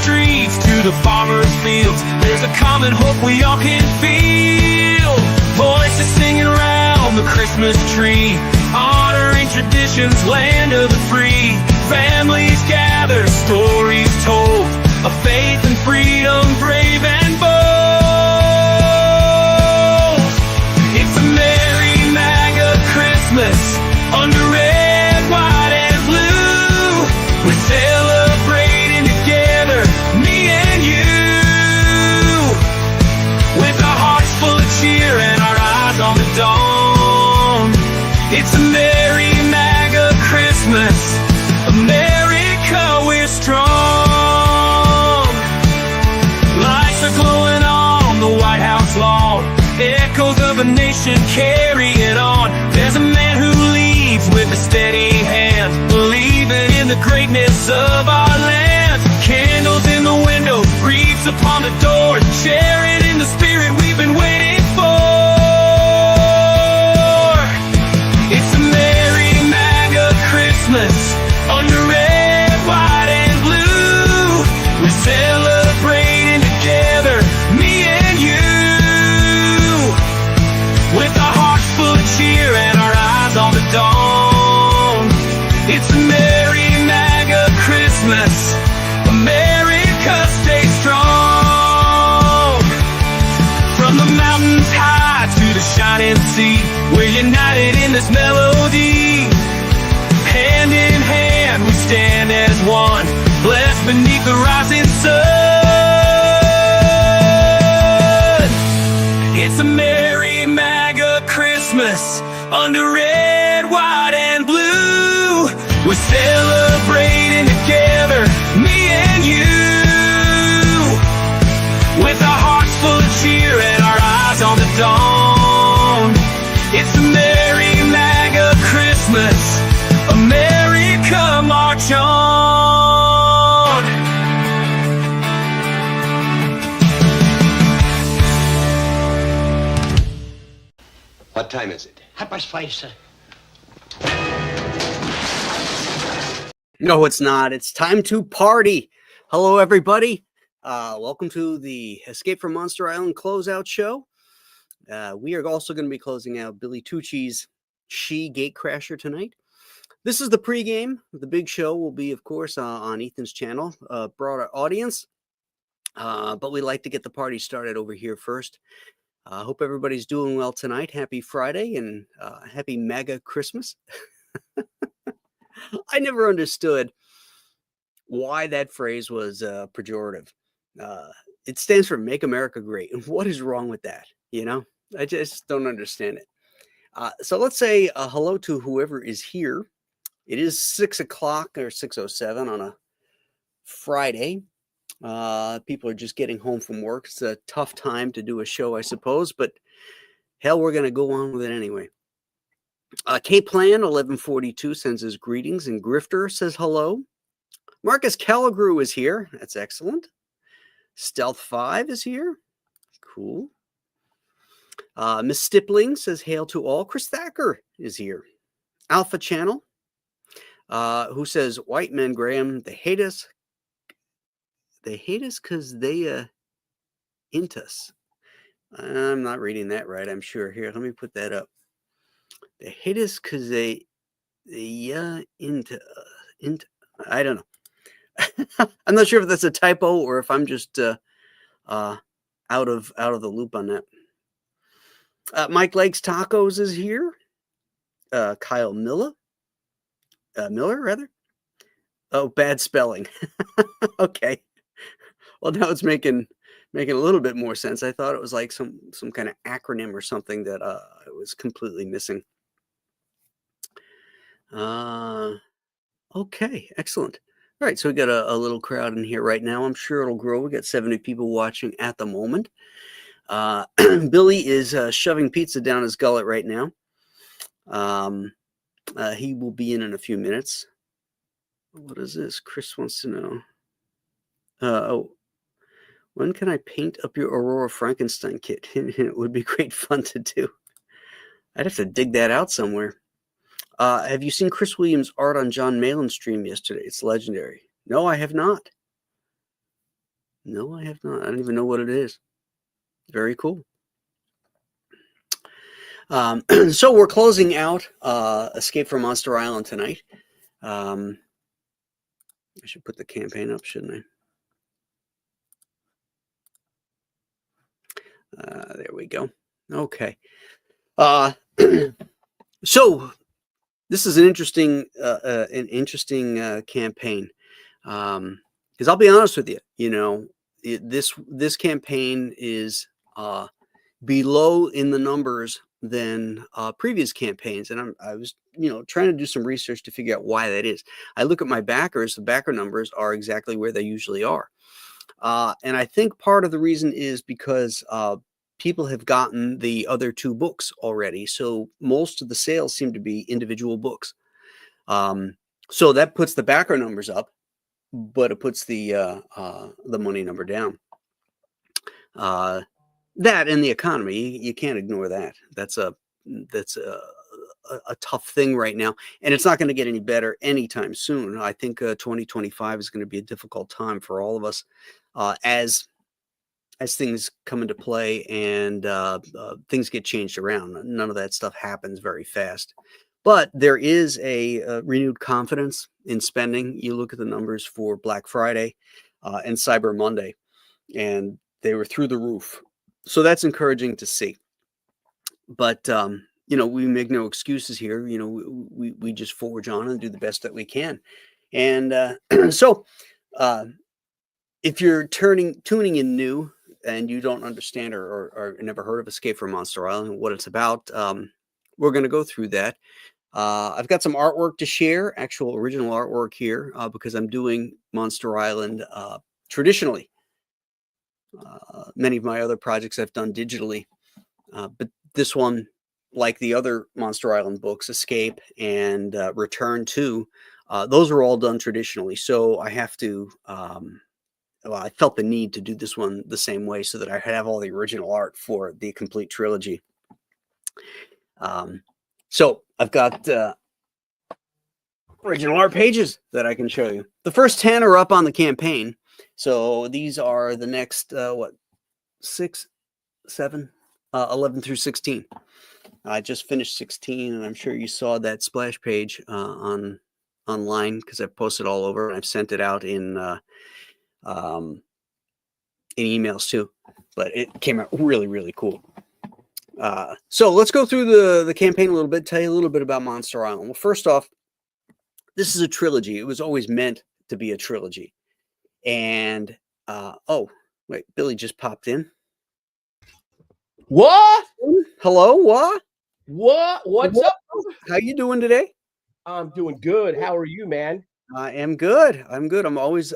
streets to the farmers' fields, there's a common hope we all can feel. Voices singing around the Christmas tree, honoring traditions, land of the free. Families gather, stories told, of faith and freedom, brave and bold. It's a merry MAGA Christmas, under red, white, and blue. We're celebrating together, me and you, with our hearts full of cheer and our eyes on the dawn. It's a merry MAGA Christmas, America, we're strong. Lights are glowing on the White House lawn, echoes of a nation carrying on. There's a man who leads with a steady hand, believing in the greatness of our land. Candles in the window, wreaths upon the door, sharing in the spirit we've been waiting for. It's a merry MAGA Christmas, under red, white, and blue. We're celebrating together, me and you, with our hearts full of cheer and our eyes on the dawn. It's a merry MAGA Christmas, America, stay strong. From the mountains high to the shining sea, we're united in this melody. Hand in hand we stand as one, blessed beneath the rising sun. It's a merry MAGA Christmas, under red, white, and blue. We're celebrating together, me and you, with our hearts full of cheer and our eyes on the dawn. It's a merry MAGA Christmas, America, march on. What time is it? 5:30, sir. No, it's not. It's time to party. Hello, everybody. Welcome to the Escape from Monster Island Closeout show. We are also going to be closing out Billy Tucci's She Gatecrasher tonight. This is the pregame. The big show will be, of course, on Ethan's channel, broader audience. But we like to get the party started over here first. I hope everybody's doing well tonight. Happy Friday and happy MAGA Christmas. I never understood why that phrase was pejorative. It stands for Make America Great. And what is wrong with that? You know, I just don't understand it. So let's say hello to whoever is here. It is 6 o'clock or 6:07 on a Friday. People are just getting home from work. It's a tough time to do a show, I suppose, but hell, we're going to go on with it anyway. Cape Plan 1142 sends his greetings, and Grifter says hello. Marcus Calagrew is here. That's excellent. Stealth 5 is here. Cool. Miss Stippling says hail to all. Chris Thacker is here. Alpha Channel, who says white men, Graham, they hate us. They hate us because they int us. I'm not reading that right, I'm sure. Here, let me put that up. They hate us because they into I don't know. I'm not sure if that's a typo or if I'm just out of the loop on that. Mike Likes Tacos is here. Kyle Miller rather. Oh, bad spelling. Okay. Well, now it's making a little bit more sense. I thought it was like some kind of acronym or something that I was completely missing. Okay, excellent. All right, so we got a little crowd in here right now. I'm sure it'll grow. We got 70 people watching at the moment. Billy is shoving pizza down his gullet right now. He will be in a few minutes. What is this? Chris wants to know. When can I paint up your Aurora Frankenstein kit? It would be great fun to do. I'd have to dig that out somewhere. Have you seen Chris Williams' art on John Malin's stream yesterday? It's legendary. No, I have not. No, I have not. I don't even know what it is. Very cool. So we're closing out Escape from Monster Island tonight. I should put the campaign up, shouldn't I? There we go. Okay. So this is an interesting campaign. Because I'll be honest with you, this campaign is below in the numbers than previous campaigns, and I was trying to do some research to figure out why that is. I look at my backers; the backer numbers are exactly where they usually are, and I think part of the reason is because people have gotten the other two books already, so most of the sales seem to be individual books. So that puts the backer numbers up, but it puts the money number down. That and the economy, you can't ignore that. That's a tough thing right now, and it's not going to get any better anytime soon. I think 2025 is going to be a difficult time for all of us as things come into play and things get changed around. None of that stuff happens very fast. But there is a renewed confidence in spending. You look at the numbers for Black Friday and Cyber Monday, and they were through the roof. So that's encouraging to see. But, we make no excuses here. We just forge on and do the best that we can. And so if you're tuning in new and you don't understand or never heard of Escape from Monster Island and what it's about, we're going to go through that. I've got some artwork to share, actual original artwork here, because I'm doing Monster Island traditionally. Many of my other projects I've done digitally, but this one, like the other Monster Island books, Escape and Return to, those are all done traditionally. So I have to, I felt the need to do this one the same way so that I have all the original art for the complete trilogy. So I've got original art pages that I can show you. The first 10 are up on the campaign. So these are the next, 6, 7, 11 through 16. I just finished 16, and I'm sure you saw that splash page online because I've posted all over, and I've sent it out in emails too. But it came out really, really cool. So let's go through the campaign a little bit, tell you a little bit about Monster Island. Well, first off, this is a trilogy. It was always meant to be a trilogy. And, oh, wait, Billy just popped in. What? Hello, what? What's up? How you doing today? I'm doing good. How are you, man? I am good. I'm good. I'm always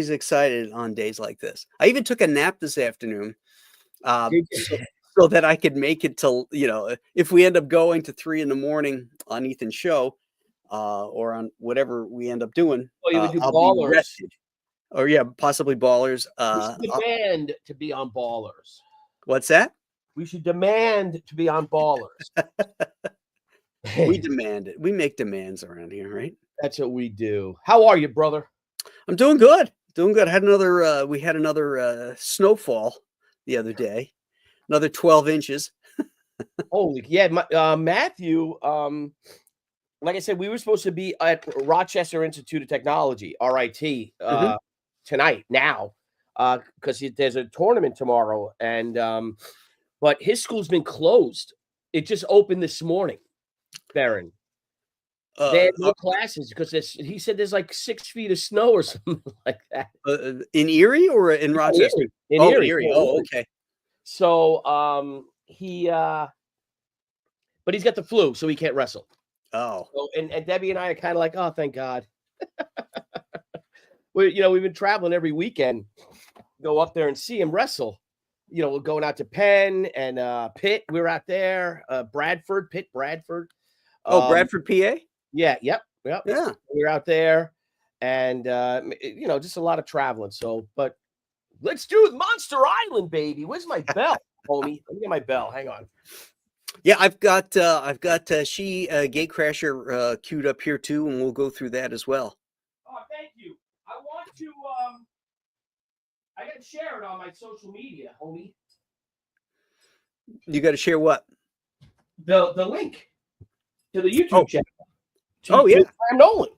excited on days like this. I even took a nap this afternoon. So that I could make it till, if we end up going to 3 a.m. on Ethan's show, or on whatever we end up doing, you would do I'll Ballers. be rested. Or possibly Ballers. We should demand to be on Ballers. What's that? We should demand to be on Ballers. We demand it. We make demands around here, right? That's what we do. How are you, brother? I'm doing good. Doing good. We had another snowfall the other day. Another 12 inches. Holy, yeah. Matthew, like I said, we were supposed to be at Rochester Institute of Technology, RIT, tonight, now, because there's a tournament tomorrow. And, but his school's been closed. It just opened this morning, Baron. They had no classes because he said there's like 6 feet of snow or something like that. In Erie or in Rochester? In Erie. Erie. Oh, okay. So but he's got the flu, so he can't wrestle. Oh. So, and Debbie and I are kind of like, oh, thank God. We've been traveling every weekend, go up there and see him wrestle. We're going out to Penn and Pitt. We were out there, Bradford. Bradford, PA. Yeah. Yep. Yeah. We were out there, and just a lot of traveling. So, but let's do Monster Island, baby. Where's my bell, homie? Let me get my bell. Hang on. Yeah, I've got Gatecrasher queued up here too, and we'll go through that as well. Oh, thank you. I want to. I got ahead and share it on my social media, homie. You got to share what? The link to the YouTube Oh. channel. Oh, yeah. I'm Nolan.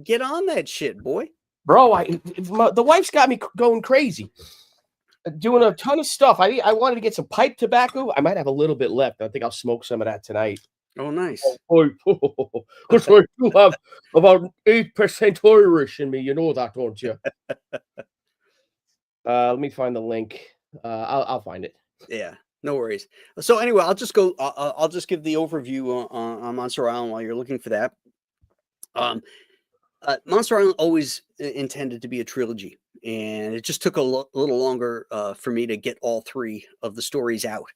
Get on that shit, boy. Bro, the wife's got me going crazy. Doing a ton of stuff. I wanted to get some pipe tobacco. I might have a little bit left. I think I'll smoke some of that tonight. Oh, nice. Because I do have about 8% Irish in me. You know that, don't you? Let me find the link. I'll find it. Yeah, no worries. So anyway, I'll just go. I'll just give the overview on Monster Island while you're looking for that. Monster Island always intended to be a trilogy, and it just took a little longer for me to get all three of the stories out.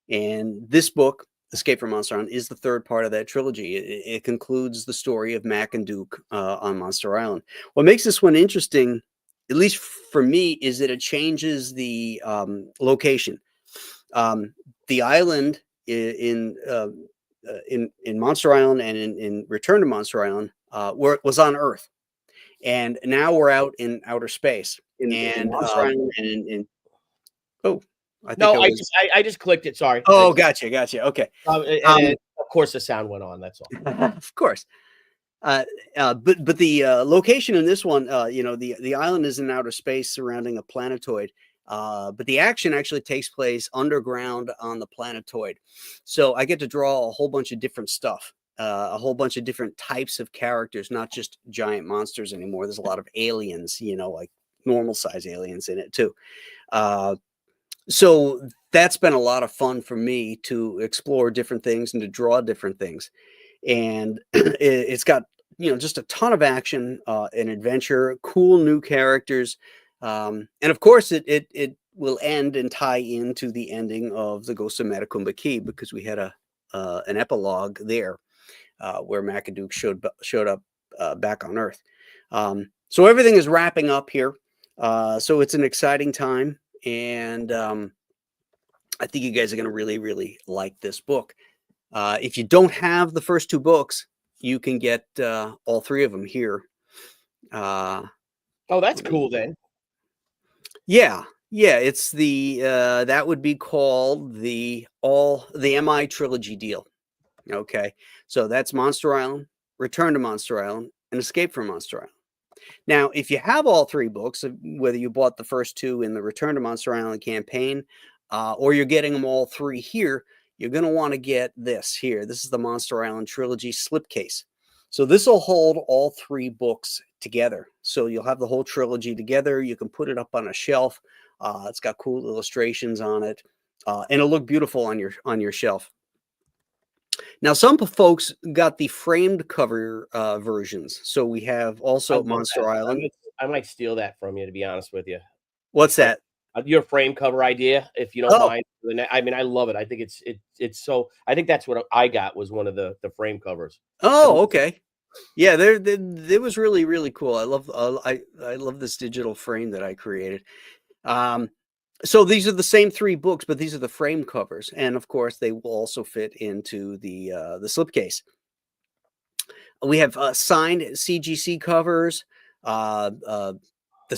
And this book, Escape from Monster Island, is the third part of that trilogy. It concludes the story of Mac and Duke on Monster Island. What makes this one interesting, at least for me, is that it changes the location. The island in Monster Island and in Return to Monster Island, where it was on Earth, and now we're out in outer space. In Monster Island and in oh, I think I just clicked it. Sorry. Oh, gotcha. Okay. And of course, the sound went on. That's all. Of course. But the location in this one, the island is in outer space surrounding a planetoid. But the action actually takes place underground on the planetoid. So I get to draw a whole bunch of different stuff, a whole bunch of different types of characters, not just giant monsters anymore. There's a lot of aliens, like normal size aliens in it too. So that's been a lot of fun for me to explore different things and to draw different things. And it's got, just a ton of action, and adventure, cool new characters. And of course, it will end and tie into the ending of the Ghost of Matacumba Key, because we had an epilogue there where Macaduke showed up back on Earth. So everything is wrapping up here. So it's an exciting time, and I think you guys are going to really, really like this book. If you don't have the first two books, you can get all three of them here. Oh, that's cool then. Yeah, it's the that would be called the MI trilogy deal. Okay, so that's Monster Island, Return to Monster Island, and Escape from Monster Island. Now, if you have all three books, whether you bought the first two in the Return to Monster Island campaign, or you're getting them all three here, you're going to want to get this here. This is the Monster Island trilogy slipcase. So this will hold all three books together. So you'll have the whole trilogy together. You can put it up on a shelf. It's got cool illustrations on it, and it'll look beautiful on your shelf. Now, some folks got the framed cover versions. So we have also Monster Island. I might steal that from you, to be honest with you. What's that? Your frame cover idea, if you don't mind. I mean, I love it. I think it's so. I think that's what I got, was one of the frame covers. Oh, okay. Yeah, it was really, really cool. I love this digital frame that I created. So these are the same three books, but these are the frame covers, and of course they will also fit into the slipcase. We have signed CGC covers, the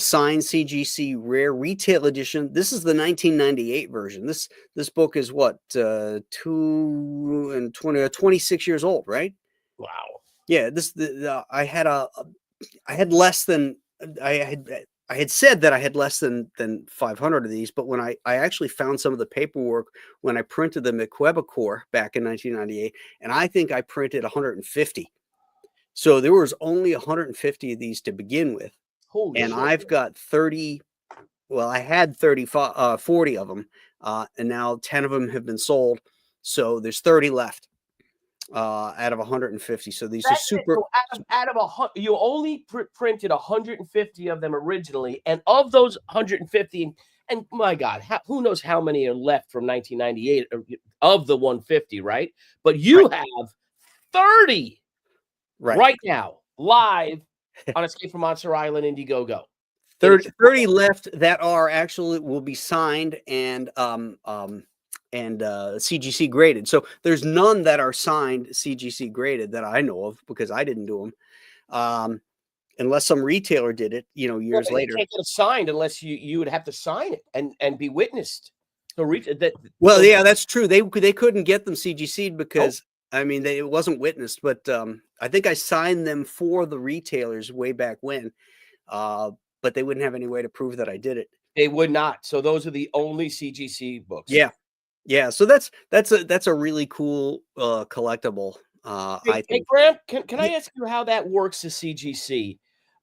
signed CGC rare retail edition. This is the 1998 version. This book is what 26 years old, right? Wow. Yeah, I had said that I had less than 500 of these, but when I actually found some of the paperwork when I printed them at Quebecor back in 1998, and I think I printed 150. So there was only 150 of these to begin with. Holy shit. I've got 30. Well, I had 40 of them, and now 10 of them have been sold. So there's 30 left out of 150. So these are super. So out of 100, you only printed 150 of them originally, and of those 150, and my God, who knows how many are left from 1998 of the 150, right? But you have 30 right now live on Escape from Monster Island Indiegogo. 30 left that are actually will be signed and CGC graded. So there's none that are signed CGC graded that I know of, because I didn't do them. unless some retailer did it, you know, Well, years but you later. can't get it signed unless you would have to sign it and be witnessed. So Well, so yeah, that's true. They couldn't get them CGC'd nope. because I mean it wasn't witnessed, but I think I signed them for the retailers way back when, but they wouldn't have any way to prove that I did it. They would not. So those are the only CGC books. Yeah, yeah. So that's a really cool collectible. I Hey, think. Graham, can I Yeah. ask you how that works to CGC?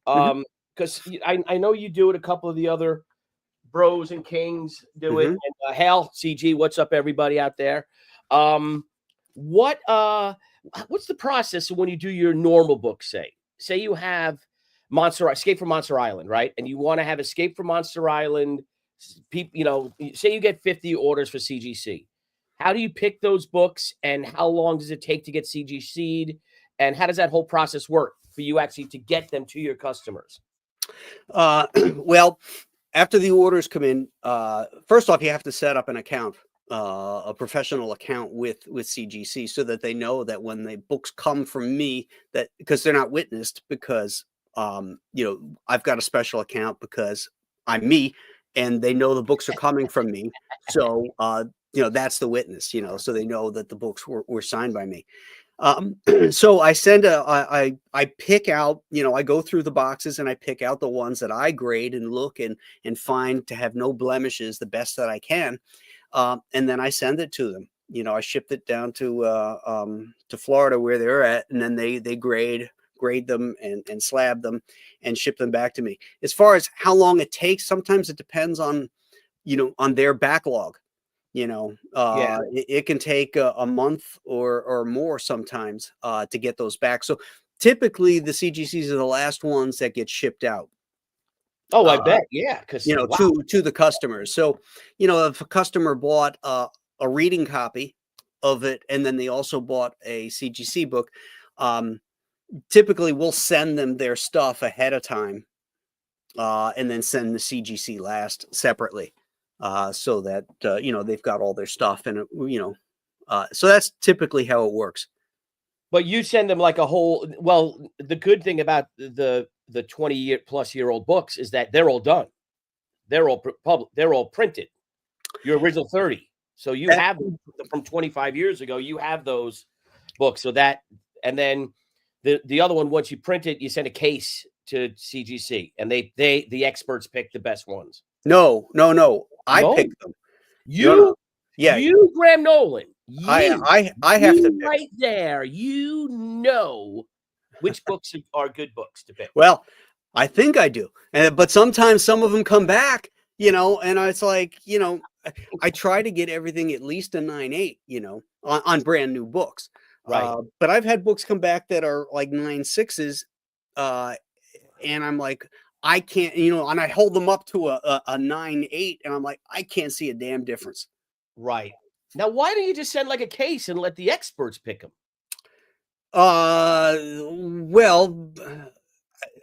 Hmm. Because I know you do it. A couple of the other bros and kings do it. Hmm. And Hal, CG, what's up, everybody out there? Um, what what's the process when you do your normal book? Say you have Escape from Monster Island, right? And you want to have Escape from Monster Island. People, say you get 50 orders for CGC. How do you pick those books, and how long does it take to get CGC'd? And how does that whole process work for you actually to get them to your customers? Well, after the orders come in, first off, you have to set up an account, a professional account with CGC, so that they know that when the books come from me, that because they're not witnessed, because I've got a special account because I'm me, and they know the books are coming from me. So that's the witness, so they know that the books were signed by me. So I pick out, I go through the boxes and I pick out the ones that I grade and look and find to have no blemishes, the best that I can. And then I send it to them. I shipped it down to Florida where they're at, and then they grade them and slab them and ship them back to me. As far as how long it takes, sometimes it depends on their backlog. Yeah. It can take a month or more sometimes to get those back. So typically the CGCs are the last ones that get shipped out. Oh, I bet. Yeah. Because wow. To the customers. So, if a customer bought a reading copy of it, and then they also bought a CGC book, typically we'll send them their stuff ahead of time, and then send the CGC last separately, so that they've got all their stuff, and so that's typically how it works. But you send them like a whole. Well, the good thing about the 20-year-plus-year-old books is that they're all done. They're all they're all printed. Your original 30. So you have them from 25 years ago. You have those books. So that, and then the other one, once you print it, you send a case to CGC, and the experts pick the best ones. No. I No? pick them. You, Yeah, you, Graham Nolan. I have to pick. Right there. You know which books are good books to pick. Well, I think I do, but sometimes some of them come back, and it's like, I try to get everything at least a 9.8, on brand new books. Right. But I've had books come back that are like 9.6s, and I'm like, I can't, and I hold them up to a 9.8, and I'm like, I can't see a damn difference. Right. Now, why don't you just send like a case and let the experts pick them? Well,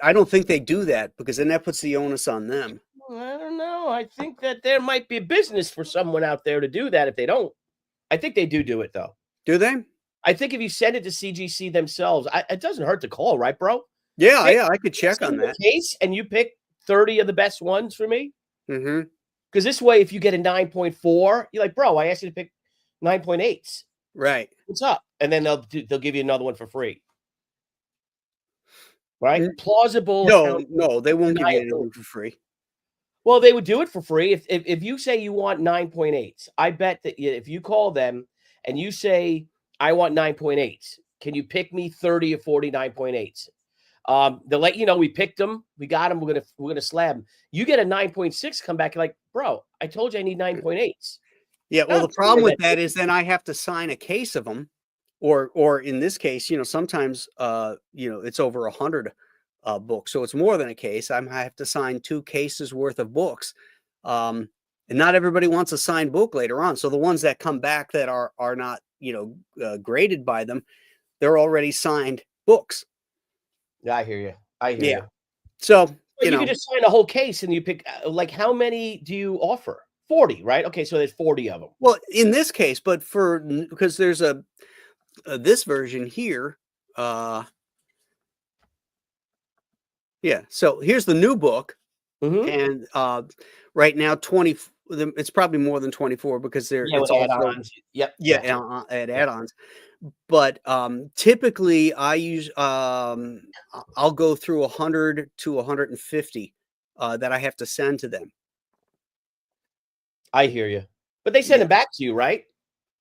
I don't think they do that, because then that puts the onus on them. I don't know. I think that there might be a business for someone out there to do that if they don't. I think they do it, though. Do they? I think if you send it to CGC themselves, it doesn't hurt to call, right, bro? Yeah, I could check on that. Case, and you pick 30 of the best ones for me. Mm-hmm. Because this way, if you get a 9.4, you're like, bro, I asked you to pick 9.8s. Right. What's up? And then they'll give you another one for free. Right? Plausible. No, they won't give you anything for free. Well, they would do it for free. If you say you want 9.8s, I bet that if you call them and you say, I want 9.8s, can you pick me 30 or 40 9.8s? They'll let you know we picked them. We got them. We're gonna slab them. You get a 9.6, come back, you're like, bro, I told you I need 9.8s. Yeah, well, the problem with that is then I have to sign a case of them, or in this case, sometimes it's over 100 books, so it's more than a case. I have to sign 2 cases worth of books, and not everybody wants a signed book later on. So the ones that come back that are not graded by them, they're already signed books. Yeah, I hear you. I hear you. So you can just sign a whole case and you pick, like, how many do you offer? 40, right? Okay, so there's 40 of them. Well, in this case, but because there's this version here, Yeah. So here's the new book. Mhm. And right now, it's probably more than 24 because Yeah, it's with also add-ons. Yep, yeah, gotcha. at Yep. add-ons. But typically I use I'll go through 100 to 150 that I have to send to them. I hear you. But they send Yeah. it back to you, right?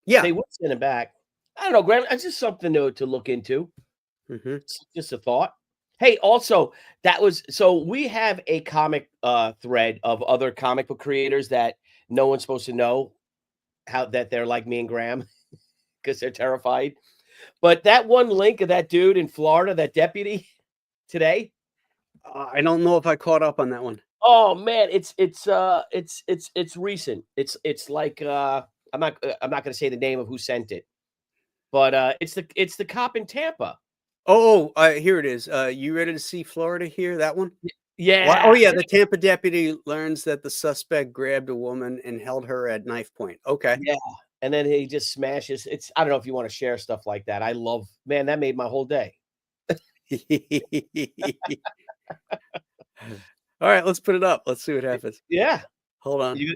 Yeah. They would send it back. I don't know, Graham. It's just something to look into. Hmm. It's just a thought. Hey, also, that was so we have a comic thread of other comic book creators that no one's supposed to know how that they're like me and Graham because they're terrified. But that one link of that dude in Florida, that deputy today. I don't know if I caught up on that one. Oh man, it's recent. It's like I'm not gonna say the name of who sent it, but it's the cop in Tampa. Oh, here it is. You ready to see Florida here? That one? Oh, Yeah. yeah. The Tampa deputy learns that the suspect grabbed a woman and held her at knife point. Okay. Yeah, and then he just smashes it's I don't know if you wanna share stuff like that. I love man, that made my whole day. All right, let's put it up. Let's see what happens. Yeah. Hold on. You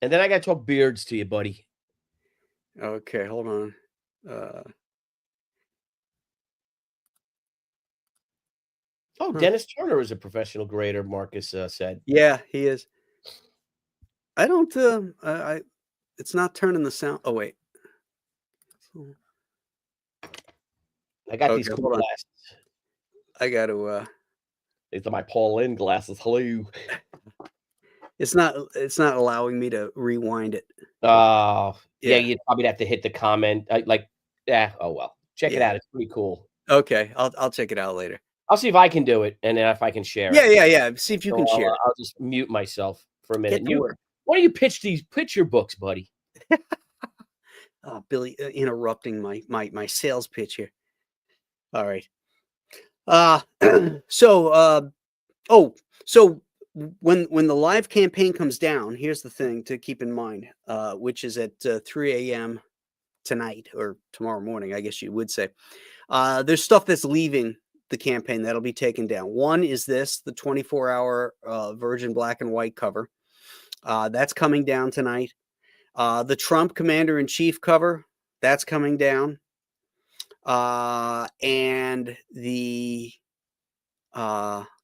and then I gotta talk beards to you, buddy. Okay, hold on. Uh, Oh, huh. Dennis Turner is a professional grader, Marcus, said. Yeah, he is. I don't. It's not turning the sound. Oh wait. I got these Okay, cool hold on. glasses. I got to. These are my Paul Lynde glasses. Hello. It's not. It's not allowing me to rewind it. Oh, yeah, Yeah. you'd probably have to hit the comment, like yeah, oh, well. Check it Yeah. out, it's pretty cool. Okay. I'll check it out later. I'll see if I can do it, and then if I can share Yeah. it. Yeah. Yeah. See if you So can share it. I'll just mute myself for a minute. Get And to you work. why don't you pitch your books, buddy? Billy interrupting my sales pitch here. All right. Uh so oh so when the live campaign comes down, here's the thing to keep in mind, which is at 3 a.m. tonight or tomorrow morning, I guess you would say. There's stuff that's leaving the campaign that'll be taken down. One is the 24-hour Virgin black and white cover. That's coming down tonight. The Trump Commander in Chief cover, that's coming down. And the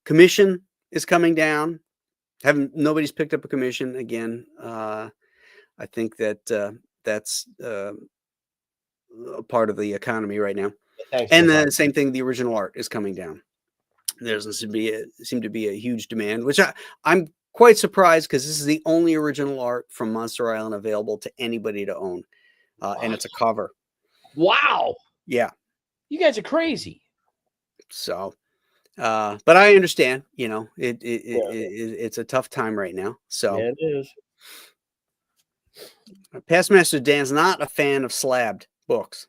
commission is coming down. Nobody's picked up a commission again. I think that that's a part of the economy right now. Thanks for And the the same thing, the original art is coming down. There doesn't seem to be a huge demand, which I'm quite surprised because this is the only original art from Monster Island available to anybody to own, and it's a cover. Wow! Yeah. You guys are crazy. So, but I understand. You know, Yeah. it's a tough time right now. So, Yeah, it is. Past Master Dan's not a fan of slabbed books.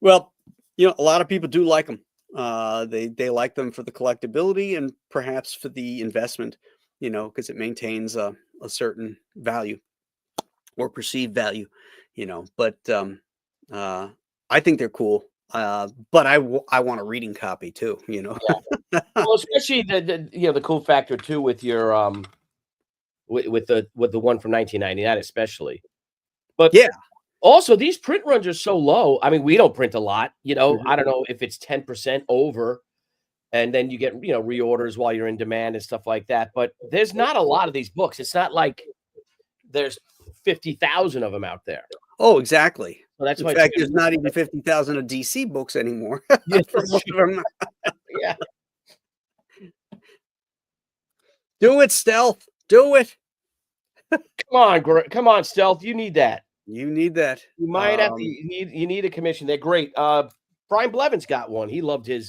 Well, a lot of people do like them. They like them for the collectability and perhaps for the investment, because it maintains a certain value or perceived value, But I think they're cool. But I want a reading copy too, Yeah. Well, especially the cool factor too with your with the one from 1999 especially. But yeah. Also, these print runs are so low. I mean, we don't print a lot, Mhm. I don't know if it's 10% over, and then you get, reorders while you're in demand and stuff like that. But there's not a lot of these books. It's not like there's 50,000 of them out there. Oh, exactly. So that's In why fact, there's not even 50,000 of DC books anymore. Yeah, For most of them. yeah. Do it, Stealth. Do it. Come on, Stealth. You need that. You need that. You might have to. You need a commission. They're great. Brian Blevins got one. He loved his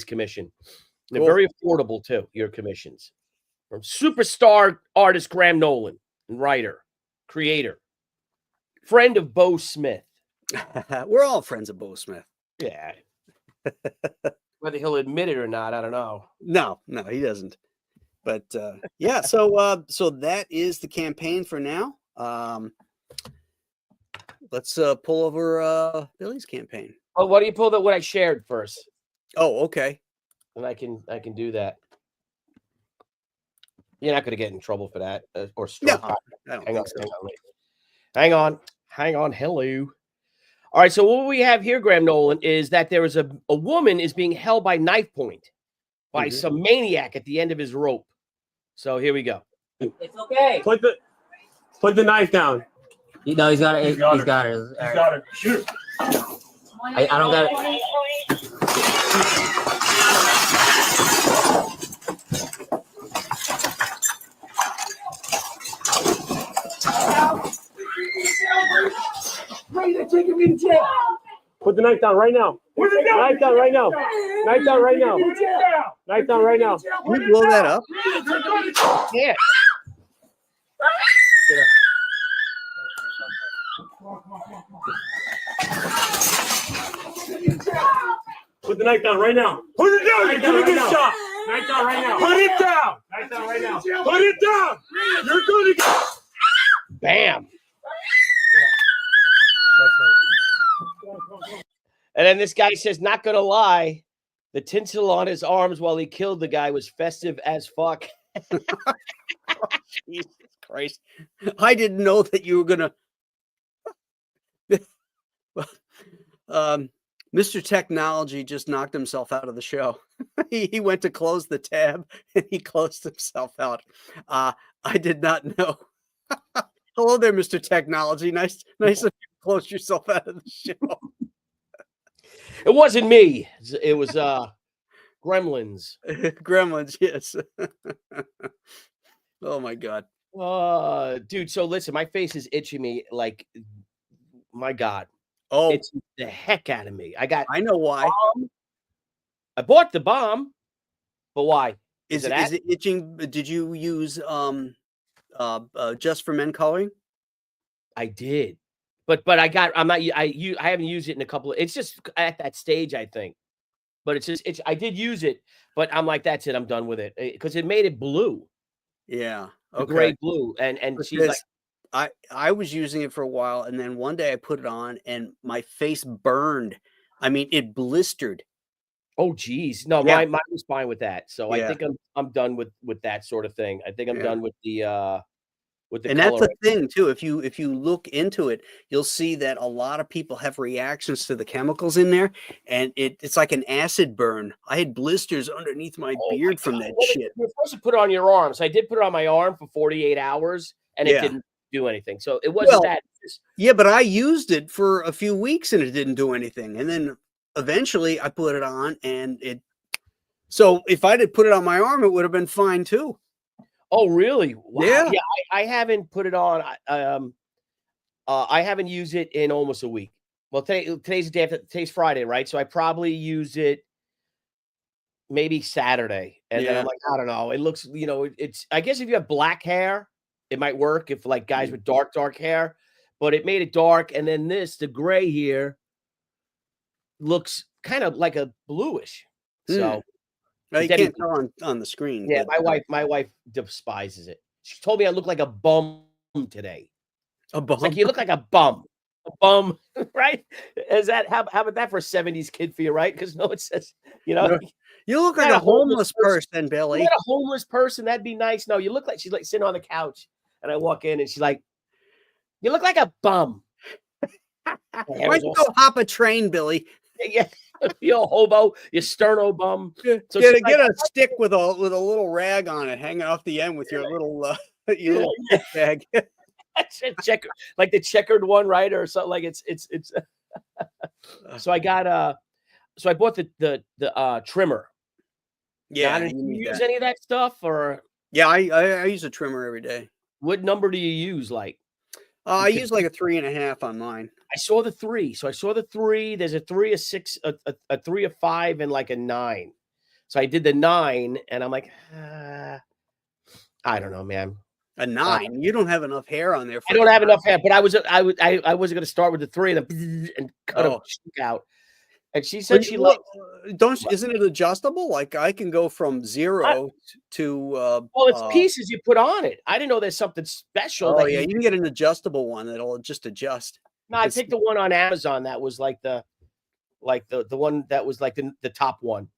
commission. They're Cool. very affordable too. Your commissions from superstar artist Graham Nolan, and writer, creator, friend of Bo Smith. We're all friends of Bo Smith. Yeah. Whether he'll admit it or not, I don't know. No, he doesn't. But yeah, so that is the campaign for now. Let's pull over Billy's campaign. Oh, what do you pull that? What I shared first? Oh, okay. and I can do that. You're not going to get in trouble for that or No, stroke. I don't Hang on, think so. hang on. Hello. All right. So what we have here, Graham Nolan, is that there is a woman is being held by knife point by some maniac at the end of his rope. So here we go. It's okay. Put the knife down. No, he's got it. He's got it. He's got it. Shoot. I don't got it. Put the knife down right now. Knife down right now. Knife down right now. Knife down right now. Can you blow that up? Yeah. Put the knife down right now. Put it down. You're gonna get shot. Knife down right now. Put it down. Knife down right now. Put it down. You're gonna get. Bam. And then this guy says, not gonna lie, the tinsel on his arms while he killed the guy was festive as fuck. Jesus Christ. I didn't know that you were gonna. Mr. Technology just knocked himself out of the show. he went to close the tab and he closed himself out. I did not know. Hello there, Mr. Technology. Nice of you to close yourself out of the show. It wasn't me. It was Gremlins. Gremlins, yes. Oh my God. Dude, so listen, my face is itching me like, my God. Oh, It's the heck out of me. I know why. I bought the bomb, but why? Is it itching? Did you use Just for Men coloring? I did, but I haven't used it in a couple of. It's just at that stage, I think. But I did use it, but I'm like, that's it. I'm done with it because it made it blue. Yeah, Okay. Gray blue, and she's like. I was using it for a while, and then one day I put it on, and my face burned. I mean, it blistered. Oh, geez, no, Yeah. mine was fine with that. So Yeah. I think I'm done with that sort of thing. I think I'm done with the And that's the thing too. If you look into it, you'll see that a lot of people have reactions to the chemicals in there, and it's like an acid burn. I had blisters underneath my beard from that shit. You're supposed to put it on your arms. I did put it on my arm for 48 hours, and it didn't do anything. So it wasn't that. Yeah, but I used it for a few weeks and it didn't do anything. And then eventually I put it on and it. So if I did put it on my arm, it would have been fine too. Oh, really? Wow. Yeah. Yeah. I haven't put it on. I haven't used it in almost a week. Well, today's Friday, right? So I probably use it maybe Saturday, and then I'm like, I don't know. It looks, it's. I guess if you have black hair, it might work. If like guys with dark hair, but it made it dark, and then the gray here looks kind of like a bluish. So well, you can't tell on the screen. Yeah, my wife despises it. She told me I look like a bum today. A bum? It's like you look like a bum. A bum, right? Is that how about that for a 70s kid for you, right? Because it says, you look like a homeless person, Billy. You got a homeless person, that'd be nice. No, you look like she's like sitting on the couch, and I walk in and she's like, you look like a bum. Why don't you go hop a train, Billy? Yeah, you a hobo, you sterno bum. So get a stick with a little rag on it, hanging off the end with your little bag. Checker, like the checkered one, right? Or something like it's. So I got so I bought the trimmer. Yeah, do you use any of that stuff or? Yeah, I use a trimmer every day. What number do you use? Like, I use like a 3.5 on mine. I saw the 3. So I saw the 3. There's a 3, a 6, a 3, a 5, and like a 9. So I did the 9, and I'm like, I don't know, man. A 9? You don't have enough hair on there. I don't have enough hair, but I wasn't going to start with the 3 and cut a chunk out. And she said she liked. Isn't it adjustable? Like I can go from 0 to. Well, it's pieces you put on it. I didn't know there's something special. Oh yeah, you can get an adjustable one that'll just adjust. No, I picked the one on Amazon that was like the like the one that was like the top one.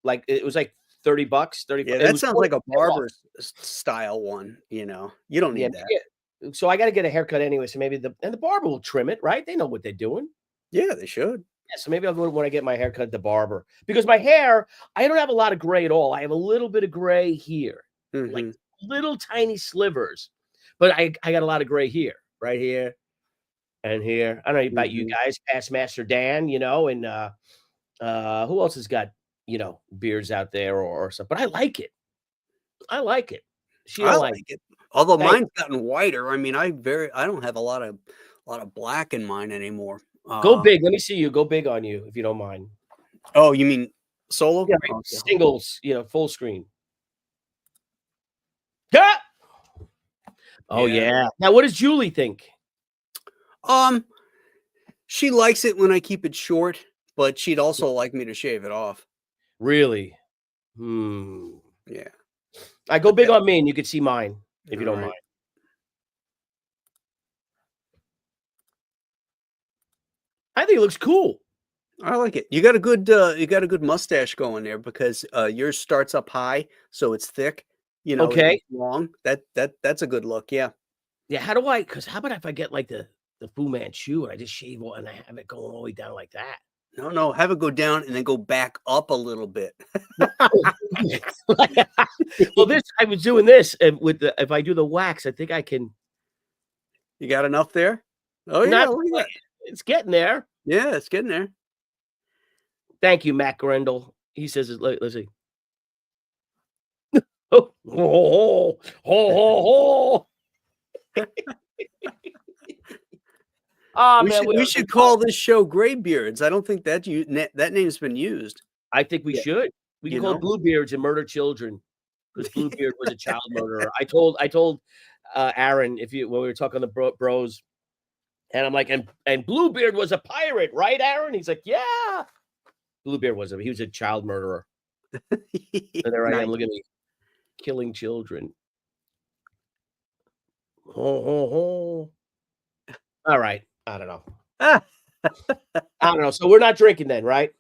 Like it was like $30, 30. Yeah, It that was sounds like a 40% off. barber style one. You know, you don't need that. Yeah. So I got to get a haircut anyway. So maybe the barber will trim it, right? They know what they're doing. Yeah, they should. Yeah, so maybe I'll go when I get my haircut at the barber because my hair, I don't have a lot of gray at all. I have a little bit of gray here, like little tiny slivers, but I got a lot of gray here, right here, and here. I don't know about you guys, past Master Dan, you know, and who else has got beards out there or something? But I like it. I like it. She don't like it. Although mine's gotten whiter. I mean, I don't have a lot of black in mine anymore. Go big. Let me see you. Go big on you if you don't mind. Oh, you mean solo? Yeah, right. Singles, full screen. Yeah. Oh yeah. Now, what does Julie think? She likes it when I keep it short, but she'd also like me to shave it off. Really? Yeah. I go big on me, and you can see mine if you don't mind. I think it looks cool. I like it. You got a good mustache going there because yours starts up high, so it's thick. You know, okay, long. That's a good look. Yeah. Yeah. How do I? Because how about if I get like the Fu Manchu and I just shave and I have it going all the way down like that? No, have it go down and then go back up a little bit. Well, I was doing this with if I do the wax, I think I can. You got enough there? Oh yeah, it's getting there. Yeah, it's getting there. Thank you, Matt Grendel. He says, let's see. Oh. We should call this show Graybeards. I don't think that name's been used. I think we should. We can call it Bluebeards and Murder Children because Bluebeard was a child murderer. I told Aaron when we were talking to the bros, and I'm like, and Bluebeard was a pirate, right, Aaron? He's like, yeah. Bluebeard he was a child murderer. And there I am, look at me, killing children. All right. I don't know. I don't know. So we're not drinking then, right?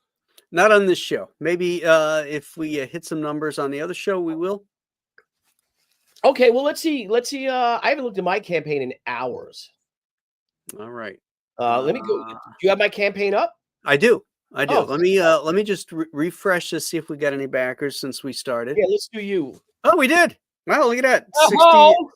Not on this show. Maybe if we hit some numbers on the other show, we will. Okay. Well, let's see. I haven't looked at my campaign in hours. All right. Let me go. Do you have my campaign up? I do. Oh, let me just refresh to see if we got any backers since we started. Yeah, let's do you. Oh, we did. Wow, look at that.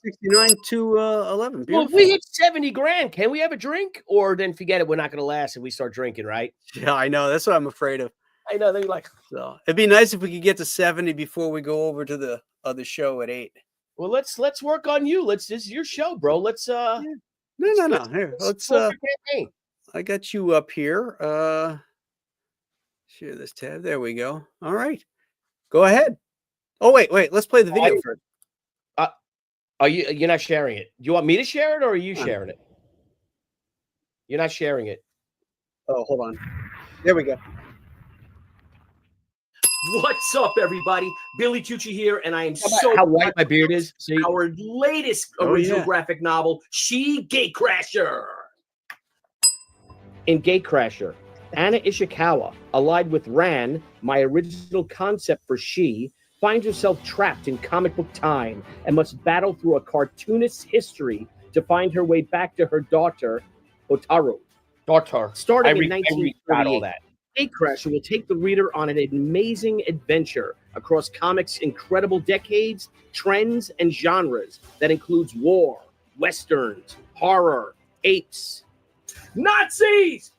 69 to 11. Beautiful. Well, if we hit 70 grand, can we have a drink? Or then forget it, we're not going to last if we start drinking, right? Yeah, I know. That's what I'm afraid of. I know. They're like, so it'd be nice if we could get to 70 before we go over to the other show at 8. Well, let's work on you. This is your show, bro. Let's No. Here, let's I got you up here. Share this tab. There we go. All right. Go ahead. Oh, wait. Let's play the video first. You're not sharing it? Do you want me to share it or are you sharing it? You're not sharing it. Oh, hold on. There we go. What's up, everybody? Billy Tucci here, and I am how white my beard is. See? Our latest original graphic novel, She Gatecrasher. In Gatecrasher, Anna Ishikawa, allied with Ran, my original concept for She, finds herself trapped in comic book time and must battle through a cartoonist's history to find her way back to her daughter, Otaru. Starting in 1938, Gatecrasher will take the reader on an amazing adventure across comics' incredible decades, trends, and genres that includes war, westerns, horror, apes, Nazis,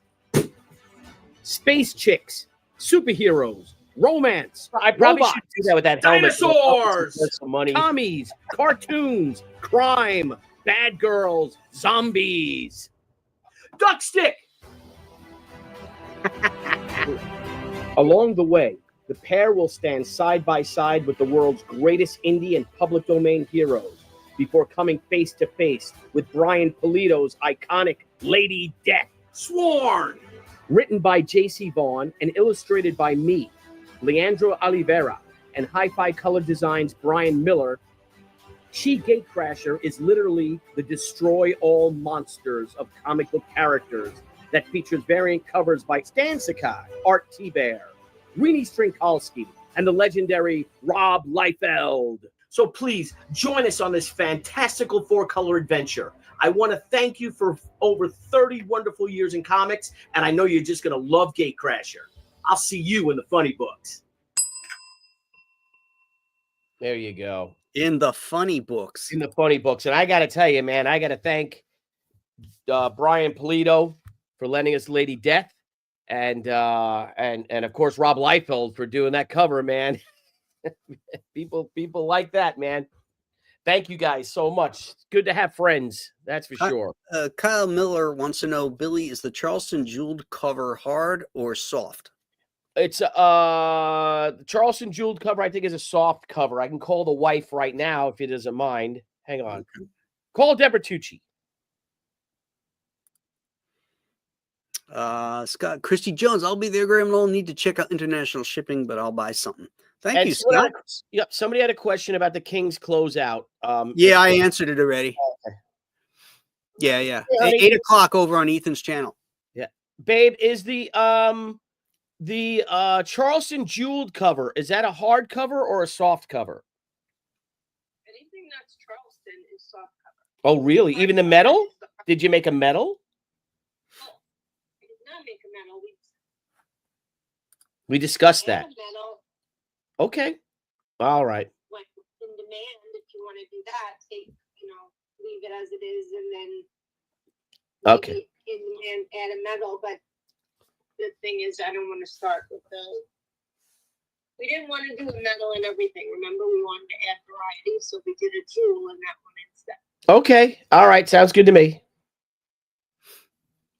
space chicks, superheroes, romance. I probably should do that with that helmet. Dinosaurs, some money. Commies, cartoons, crime, bad girls, zombies, duck stick. Along the way, the pair will stand side by side with the world's greatest indie and public domain heroes before coming face to face with Brian Pulido's iconic Lady Death. Sworn! Written by J.C. Vaughn and illustrated by me, Leandro Oliveira, and Hi-Fi Color Designs Brian Miller, She Gatecrasher is literally the destroy all monsters of comic book characters that features variant covers by Stan Sakai, Art T-Bear, Rini Strinkalski, and the legendary Rob Liefeld. So please join us on this fantastical four-color adventure. I want to thank you for over 30 wonderful years in comics, and I know you're just going to love Gatecrasher. I'll see you in the funny books. There you go. In the funny books. In the funny books. And I got to tell you, man, I got to thank Brian Polito for lending us Lady Death, and of course Rob Liefeld for doing that cover, man. people like that, man. Thank you guys so much. It's good to have friends, that's for sure. Kyle Miller wants to know, Billy, is the Charleston jeweled cover hard or soft? It's the Charleston jeweled cover, I think, is a soft cover. I can call the wife right now if he doesn't mind. Hang on. Okay. Call Deborah Tucci. Scott Christy Jones, I'll be there, Graham. I'll need to check out international shipping, but I'll buy something. Thank you, Scott. Yep. Somebody had a question about the King's Closeout. Yeah, I answered it already. Okay. Yeah. 8 o'clock over on Ethan's channel. Yeah, babe, is the Charleston jeweled cover, is that a hard cover or a soft cover? Anything that's Charleston is soft cover. Oh, really? Even the metal? Did you make a metal? No, I did not make a metal. We discussed that. Metal. Okay. All right. Like in demand, if you want to do that, leave it as it is, and then okay. In demand, add a metal. But the thing is, I don't want to start with we didn't want to do a metal and everything. Remember, we wanted to add variety, so we did a jewel in that one instead. Okay. All right. Sounds good to me.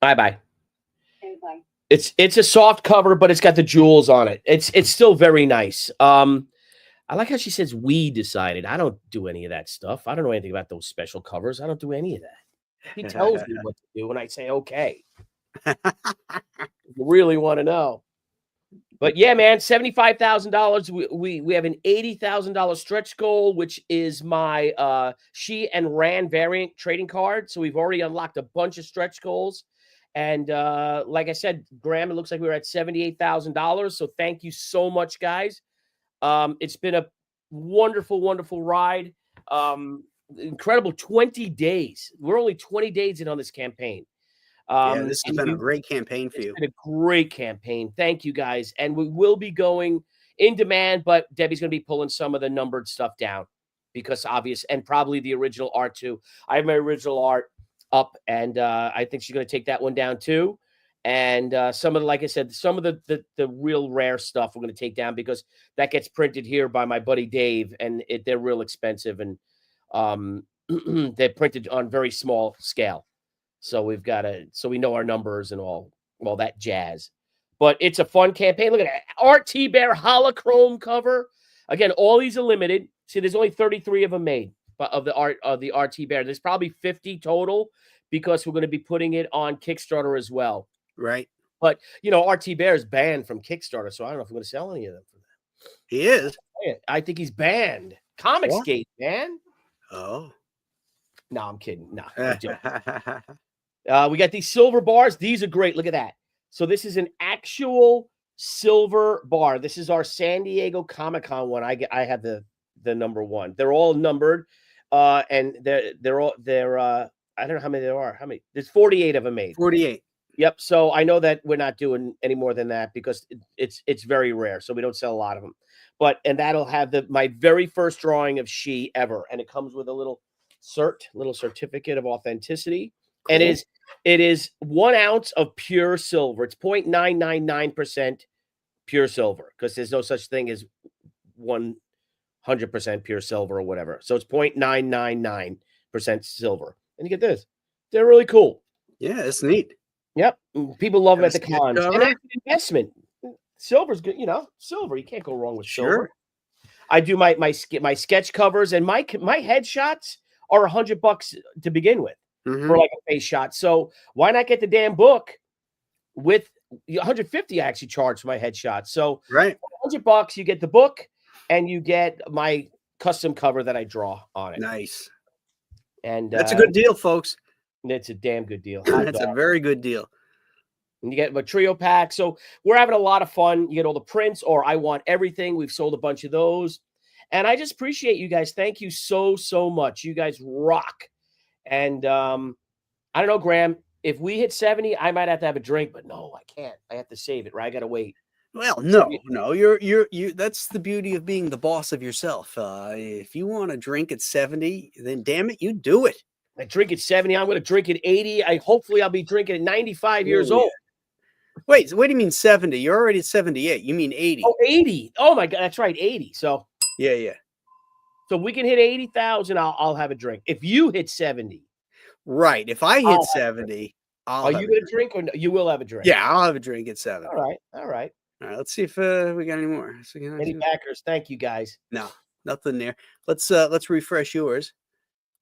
Bye-bye. Okay, bye. It's a soft cover, but it's got the jewels on it. It's still very nice. I like how she says we decided. I don't do any of that stuff. I don't know anything about those special covers. I don't do any of that. He tells me what to do, and I say okay. You really want to know. But yeah, man, $75,000. We have an $80,000 stretch goal, which is my She and Ran variant trading card. So we've already unlocked a bunch of stretch goals. And like I said, Graham, it looks like we're at $78,000. So thank you so much, guys. It's been a wonderful, wonderful ride. Incredible 20 days. We're only 20 days in on this campaign. This has been a great campaign for you. It's been a great campaign. Thank you, guys. And we will be going in demand, but Debbie's going to be pulling some of the numbered stuff down because obvious, and probably the original art too. I have my original art up, and I think she's going to take that one down too. And some of the, like I said, some of the real rare stuff we're going to take down because that gets printed here by my buddy Dave, and they're real expensive, and they're printed on very small scale. So we've got to, so we know our numbers and all that jazz. But it's a fun campaign. Look at that. Art T-Bear holochrome cover. Again, all these are limited. See, there's only 33 of them made of the Art T-Bear. There's probably 50 total because we're going to be putting it on Kickstarter as well. Right. But, Art T-Bear is banned from Kickstarter, so I don't know if we're going to sell any of them for that. He is? I think he's banned. Comicsgate, man. Oh. No, I'm kidding. No. We got these silver bars. These are great. Look at that. So this is an actual silver bar. This is our San Diego Comic-Con one. I have the number one. They're all numbered. And they're all I don't know how many there are. How many? There's 48 of them made. 48. Yep. So I know that we're not doing any more than that because it's very rare. So we don't sell a lot of them. And that'll have my very first drawing of She ever. And it comes with a little certificate of authenticity. Cool. And it is 1 ounce of pure silver. It's 0.999% pure silver because there's no such thing as 100% pure silver or whatever. So it's 0.999% silver. And you get this. They're really cool. Yeah, it's neat. Yep. People love them at the cons. And that's an investment. Silver's good, silver. You can't go wrong with silver. I do my sketch covers, and my headshots are $100 to begin with for like a face shot. So why not get the damn book with $150? I actually charge for my headshot. So right, $100, you get the book and you get my custom cover that I draw on it. Nice. And that's a good deal, folks. It's a damn good deal. That's a very good deal. And you get a trio pack. So we're having a lot of fun. You get all the prints, or I want everything. We've sold a bunch of those. And I just appreciate you guys. Thank you so, so much. You guys rock. And I don't know, Graham, if we hit 70, I might have to have a drink, but no, I can't. I have to save it, right? I got to wait. Well, no, you're that's the beauty of being the boss of yourself. If you want to drink at 70, then damn it, you do it. I drink at 70. I'm going to drink at 80. Hopefully I'll be drinking at 95 years old. Wait, so what do you mean 70? You're already at 78. You mean 80. Oh, 80. Oh my God. That's right. 80. So yeah. So we can hit 80,000. I'll have a drink. If you hit 70. Right. If I hit 70, are you going to drink or no? You will have a drink? Yeah, I'll have a drink at 70. All right. Let's see if we got any more. Any backers? Thank you, guys. No, nothing there. Let's refresh yours.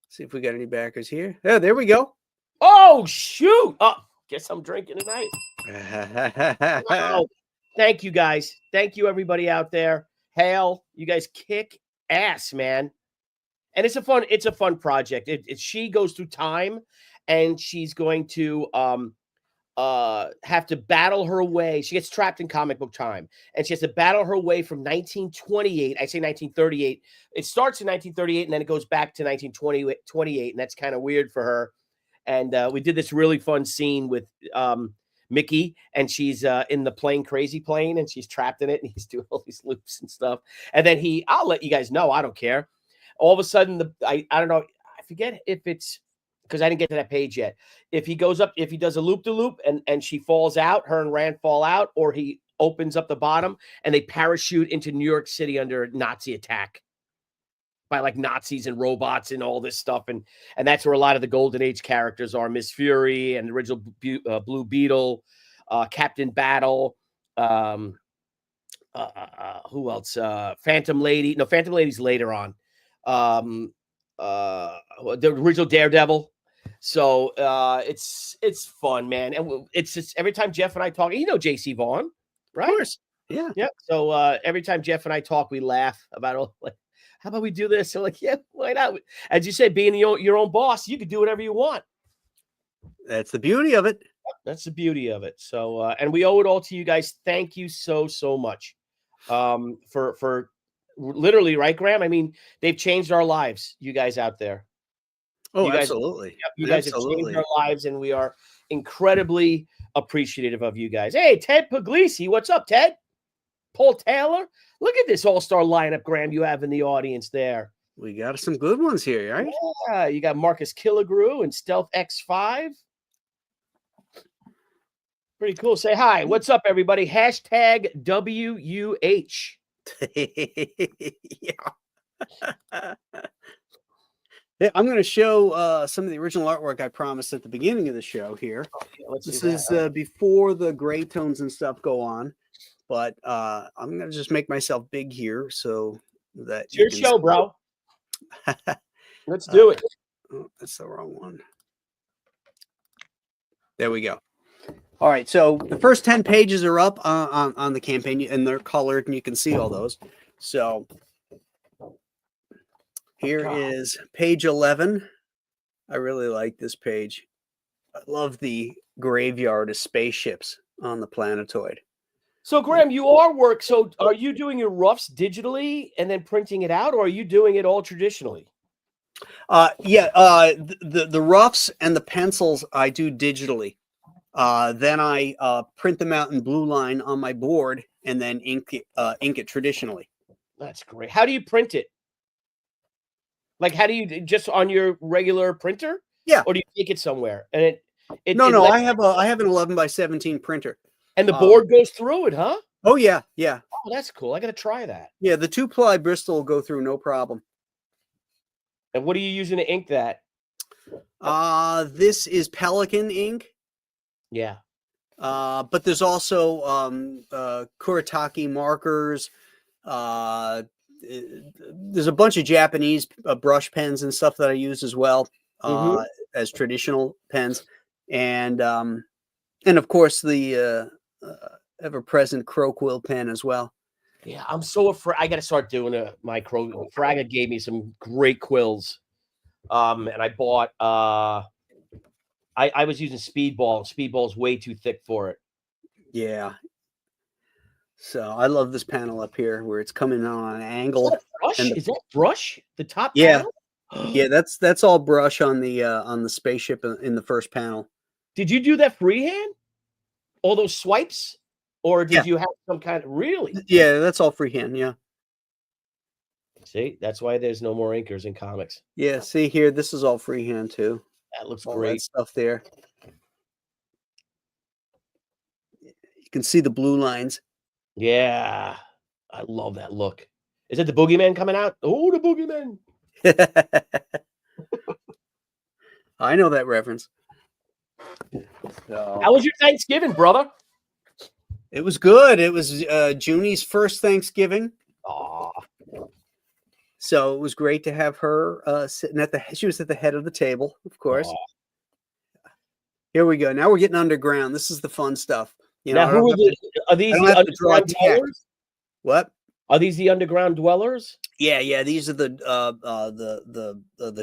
See if we got any backers here. Oh, there we go. Oh, shoot. Oh, guess I'm drinking tonight. Oh, thank you, guys. Thank you, everybody out there. Hail, you guys kick ass, man. And it's a fun project. She goes through time, and she's going to have to battle her way. She gets trapped in comic book time, and she has to battle her way from 1928. I say 1938. It starts in 1938, and then it goes back to 1928, and that's kind of weird for her. And we did this really fun scene with Mickey, and she's in the plane, Crazy Plane, and she's trapped in it, and he's doing all these loops and stuff. And then I'll let you guys know, I don't care. All of a sudden, I don't know, I forget if it's, because I didn't get to that page yet. If he goes up, if he does a loop-de-loop and she falls out, her and Rand fall out, or he opens up the bottom and they parachute into New York City under Nazi attack by like Nazis and robots and all this stuff. And that's where a lot of the Golden Age characters are. Miss Fury and the original Blue Beetle, Captain Battle, who else? Phantom Lady. No, Phantom Lady's later on. The original Daredevil. So it's fun, man. And it's just every time Jeff and I talk, JC Vaughn, right? Of course. Yeah. So every time Jeff and I talk, we laugh about like, how about we do this? So like, yeah, why not? As you say, being your own boss, you can do whatever you want. That's the beauty of it. That's the beauty of it. So and we owe it all to you guys. Thank you so much for literally, right, Graham? I mean, they've changed our lives, you guys out there. Oh, you guys, absolutely. You guys have changed our lives, and we are incredibly appreciative of you guys. Hey, Ted Puglisi, what's up, Ted? Paul Taylor, look at this all-star lineup, Graham, you have in the audience there. We got some good ones here, right? Yeah, you got Marcus Killigrew and Stealth X5. Pretty cool. Say hi. What's up, everybody? Hashtag WUH. Yeah, I'm going to show some of the original artwork I promised at the beginning of the show here. This is before the gray tones and stuff go on, but I'm going to just make myself big here so that it's your show, bro. Let's do it. Oh, that's the wrong one. There we go. All right, so the first 10 pages are up on the campaign, and they're colored, and you can see all those. So here is page 11. I really like this page. I love the graveyard of spaceships on the planetoid. So, Graham, so are you doing your roughs digitally and then printing it out, or are you doing it all traditionally? The roughs and the pencils I do digitally. Then I print them out in blue line on my board and then ink it traditionally. That's great. How do you print it? Like, how do you just on your regular printer? Yeah. Or do you take it somewhere? And No. I have an 11x17 printer. And the board goes through it, huh? Oh yeah. Oh, that's cool. I got to try that. Yeah, the 2-ply Bristol will go through no problem. And what are you using to ink that? This is Pelican ink. Yeah. But there's also Kuretake markers. There's a bunch of Japanese brush pens and stuff that I use as well as traditional pens, and of course the ever-present crow quill pen as well. Yeah, I'm so afraid. I got to start doing my crow. Fraga gave me some great quills, and I bought. I was using Speedball. Speedball's way too thick for it. Yeah. So I love this panel up here where it's coming on an Is angle. that brush? And Is that brush? The top Yeah. panel? Yeah, that's all brush on the spaceship in the first panel. Did you do that freehand? All those swipes? Or did Yeah. you have some kind of really? Yeah, that's all freehand. Yeah. See, that's why there's no more inkers in comics. Yeah. See here, this is all freehand too. That looks All that great. stuff there. You can see the blue lines. Yeah. I love that look. Is it the boogeyman coming out? Oh, the boogeyman. I know that reference. How was your Thanksgiving, brother? It was good. It was Junie's first Thanksgiving. Aw. So it was great to have her sitting she was at the head of the table, of course. Aw. Here we go. Now we're getting underground. This is the fun stuff. You know, Now, who are these? I don't The have to draw underground text. dwellers? What? Are these the underground dwellers? Yeah. These are the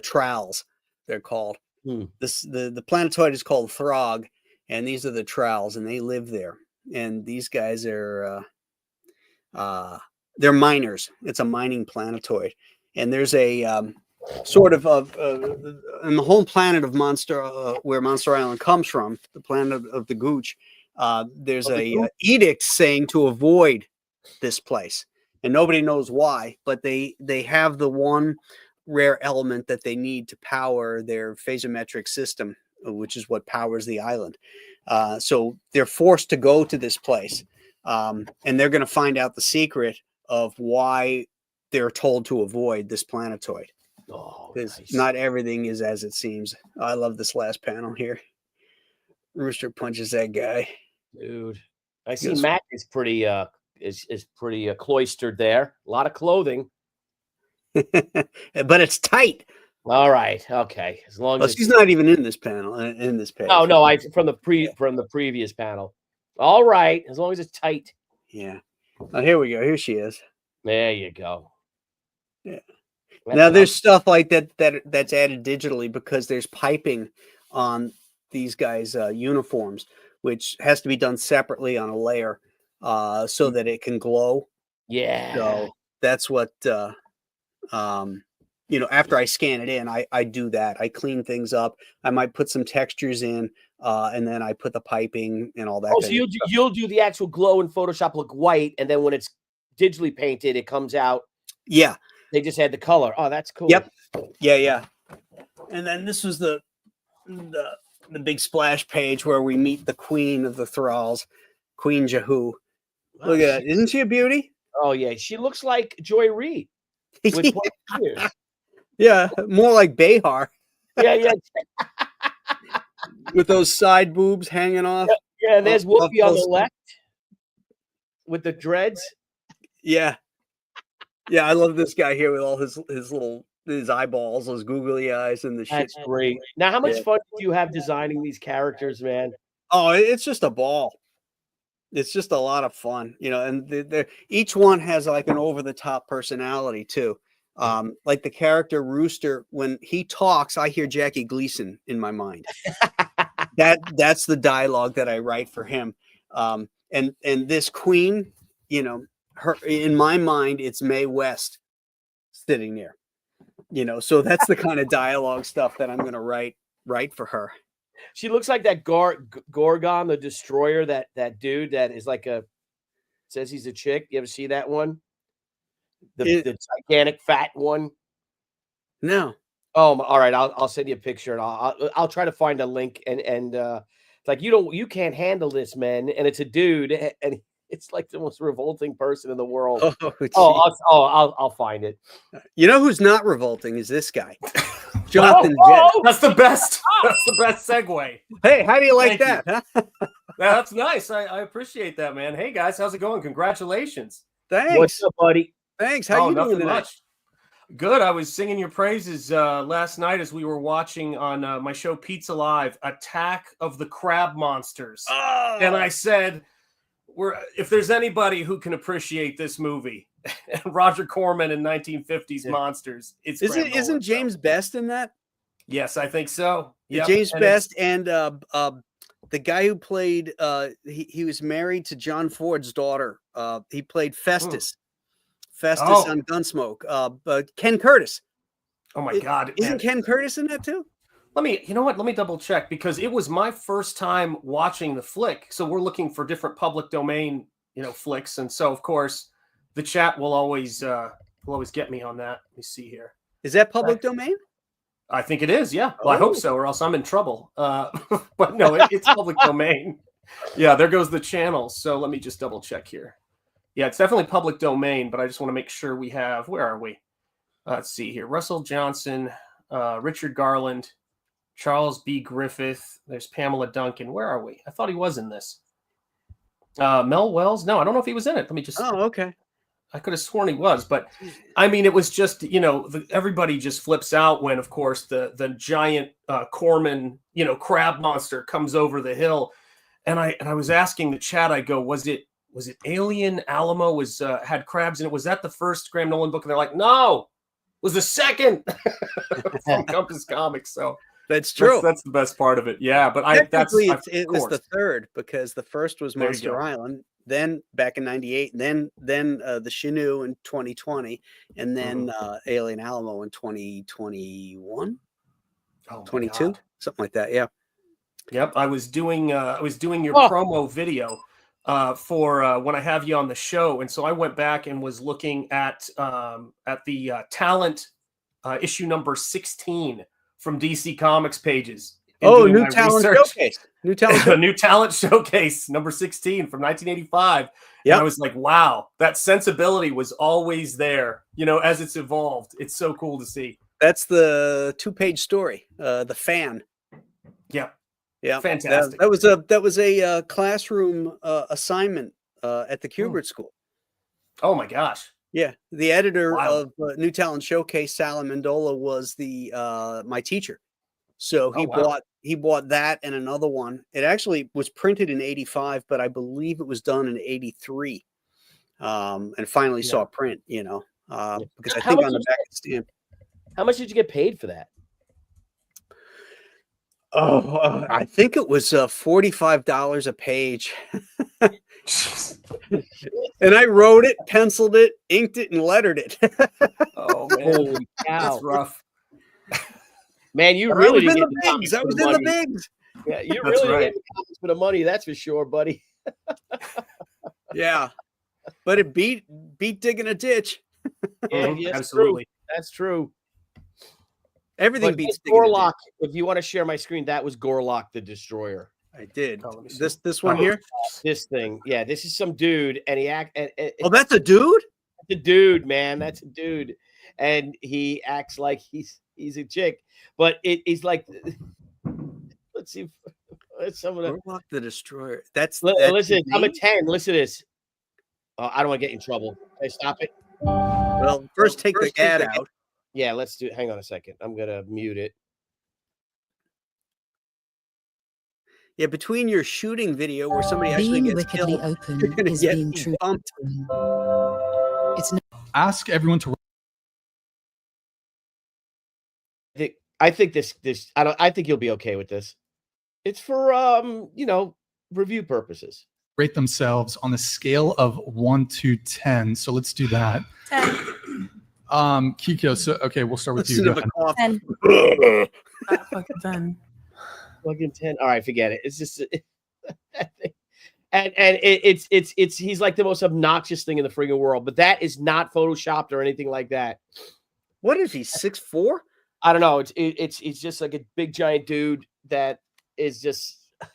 trowels, they're called. Hmm. The planetoid is called Throg, and these are the trowels, and they live there. And these guys are they're miners. It's a mining planetoid, and there's a sort of in the whole planet of Monster, where Monster Island comes from, the planet of the Gooch. There's a edict saying to avoid this place, and nobody knows why, but they have the one rare element that they need to power their phasometric system, which is what powers the island. So they're forced to go to this place, and they're going to find out the secret of why they're told to avoid this planetoid. Oh, Because nice. not everything is as it seems. I love this last panel here. Rooster punches that guy. Dude. I see Yes. Matt is pretty is pretty cloistered there. A lot of clothing. But it's tight. All right. Okay. As long Well, as she's not even in this panel, in this page. no, I from the previous panel. All right. As long as it's tight. Yeah. Oh, here we go. Here she is. There you go. Yeah. That's Now what there's stuff like that's added digitally because there's piping on these guys' uniforms, which has to be done separately on a layer so that it can glow. yeah. So that's what after I scan it in, I do that. I clean things up. I might put some textures in, and then I put the piping and all that. Oh, so you'll do the actual glow in Photoshop look white, and then when it's digitally painted, it comes out. Yeah. They just had the color. Oh, that's cool. Yep. Yeah. And then this was the big splash page where we meet the queen of the thralls, Queen Jehu. Wow, Look at that. Isn't she a beauty? Oh yeah, she looks like Joy Reid with black ears. Yeah, more like Behar Yeah. with those side boobs hanging off. Yeah, and there's Whoopi on the those- left with the dreads. Yeah. Yeah, I love this guy here with all his eyeballs, those googly eyes and the shit. That's great. Now, how much Yeah. fun do you have designing these characters, man? Oh, it's just a ball. It's just a lot of fun, and each one has like an over-the-top personality too. Like the character Rooster, when he talks, I hear Jackie Gleason in my mind. That's the dialogue that I write for him. And this queen, her in my mind, it's Mae West sitting there. So that's the kind of dialogue stuff that I'm going to write for her. She looks like that Gorgon, the destroyer, that dude that is like says he's a chick. You ever see that one? The gigantic fat one. No. Oh, all right. I'll send you a picture, and I'll try to find a link. And it's like you can't handle this, man. And it's a dude, and it's like the most revolting person in the world. I'll find it. You know who's not revolting is this guy, Jonathan Jett. That's the best. That's the best segue. Hey, how do you like Thank that? you. Huh? That's nice. I appreciate that, man. Hey guys, how's it going? Congratulations. Thanks. What's up, buddy? Thanks. How you doing nothing tonight? much. Good. I was singing your praises last night as we were watching on my show Pizza Live, Attack of the Crab Monsters. Oh. And I said, if there's anybody who can appreciate this movie, Roger Corman in 1950s monsters, Isn't James Best in that? Yes, I think so. Yeah, Yep. James And Best and the guy who played he was married to John Ford's daughter. He played Festus on Gunsmoke. But Ken Curtis. Oh my God. Isn't Ken Curtis in that too? You know what? Let me double check, because it was my first time watching the flick. So we're looking for different public domain, flicks. And so of course the chat will always get me on that. Let me see here. Is that public domain? I think it is. Yeah. Well, I hope so, or else I'm in trouble. But no, it's public domain. Yeah. There goes the channel. So let me just double check here. Yeah, it's definitely public domain, but I just want to make sure we have, where are we? Let's see here. Russell Johnson, Richard Garland, Charles B. Griffith. There's Pamela Duncan. Where are we? I thought he was in this. Mel Wells. No, I don't know if he was in it. Let me just. Oh, okay. I could have sworn he was, but I mean, it was just, everybody just flips out when, of course, the giant Corman, crab monster comes over the hill. And I was asking the chat, I go, was it Alien Alamo had crabs in it? Was that the first Graham Nolan book? And they're like, no, it was the second from Compass Comics. So that's true. That's the best part of it. Yeah, but it was the third, because the first was Monster Island, then back in '98, then the Chinook in 2020, and then Alien Alamo in 2021, 22, something like that. Yeah. Yep, I was doing your promo video for when I have you on the show, and so I went back and was looking at the talent issue number 16 from DC Comics pages. New talent showcase. New talent showcase number 16 from 1985. Yeah, I was like, wow, that sensibility was always there. As it's evolved, it's so cool to see. That's the 2-page story. The Fan. Yeah. Yeah, fantastic. That was a classroom assignment at the Kubert School. Oh my gosh! Yeah, the editor of New Talent Showcase, Sal Amendola, was my teacher. So he bought that and another one. It actually was printed in '85, but I believe it was done in '83, and finally saw print. Because I think on the back of the stamp. How much did you get paid for that? Oh, I think it was $45 a page. And I wrote it, penciled it, inked it, and lettered it. Oh, man. Holy cow. That's rough. Man, you really didn't get the bigs. I was in the bigs. Yeah, you really didn't get the comics for the money, that's for sure, buddy. Yeah. But it beat digging a ditch. Yeah, absolutely. That's true. Everything beats Gorlock. If you want to share my screen, that was Gorlock the Destroyer. I did. This one here? This thing. Yeah, this is some dude, and he that's a dude? That's a dude, man. That's a dude. And he acts like he's a chick. But he's like, let's see. Some of the Gorlock the Destroyer. Listen, I'm a 10. Listen to this. I don't want to get in trouble. Can I stop it? Well, first take the ad out. Yeah, let's do. Hang on a second. I'm gonna mute it. Yeah, between your shooting video where somebody actually gets killed, open you're gonna is get being true. bumped. It's not. Ask everyone to. I think this. I think you'll be okay with this. It's for review purposes. Rate themselves on the scale of 1 to 10. So let's do that. 10. Kiko, so okay, we'll start with you. 10. Fucking 10. Fucking 10. All right, forget it. It's just and it's he's like the most obnoxious thing in the friggin' world, but that is not photoshopped or anything like that. What is he, 6'4"? I don't know. It's just like a big giant dude that is just a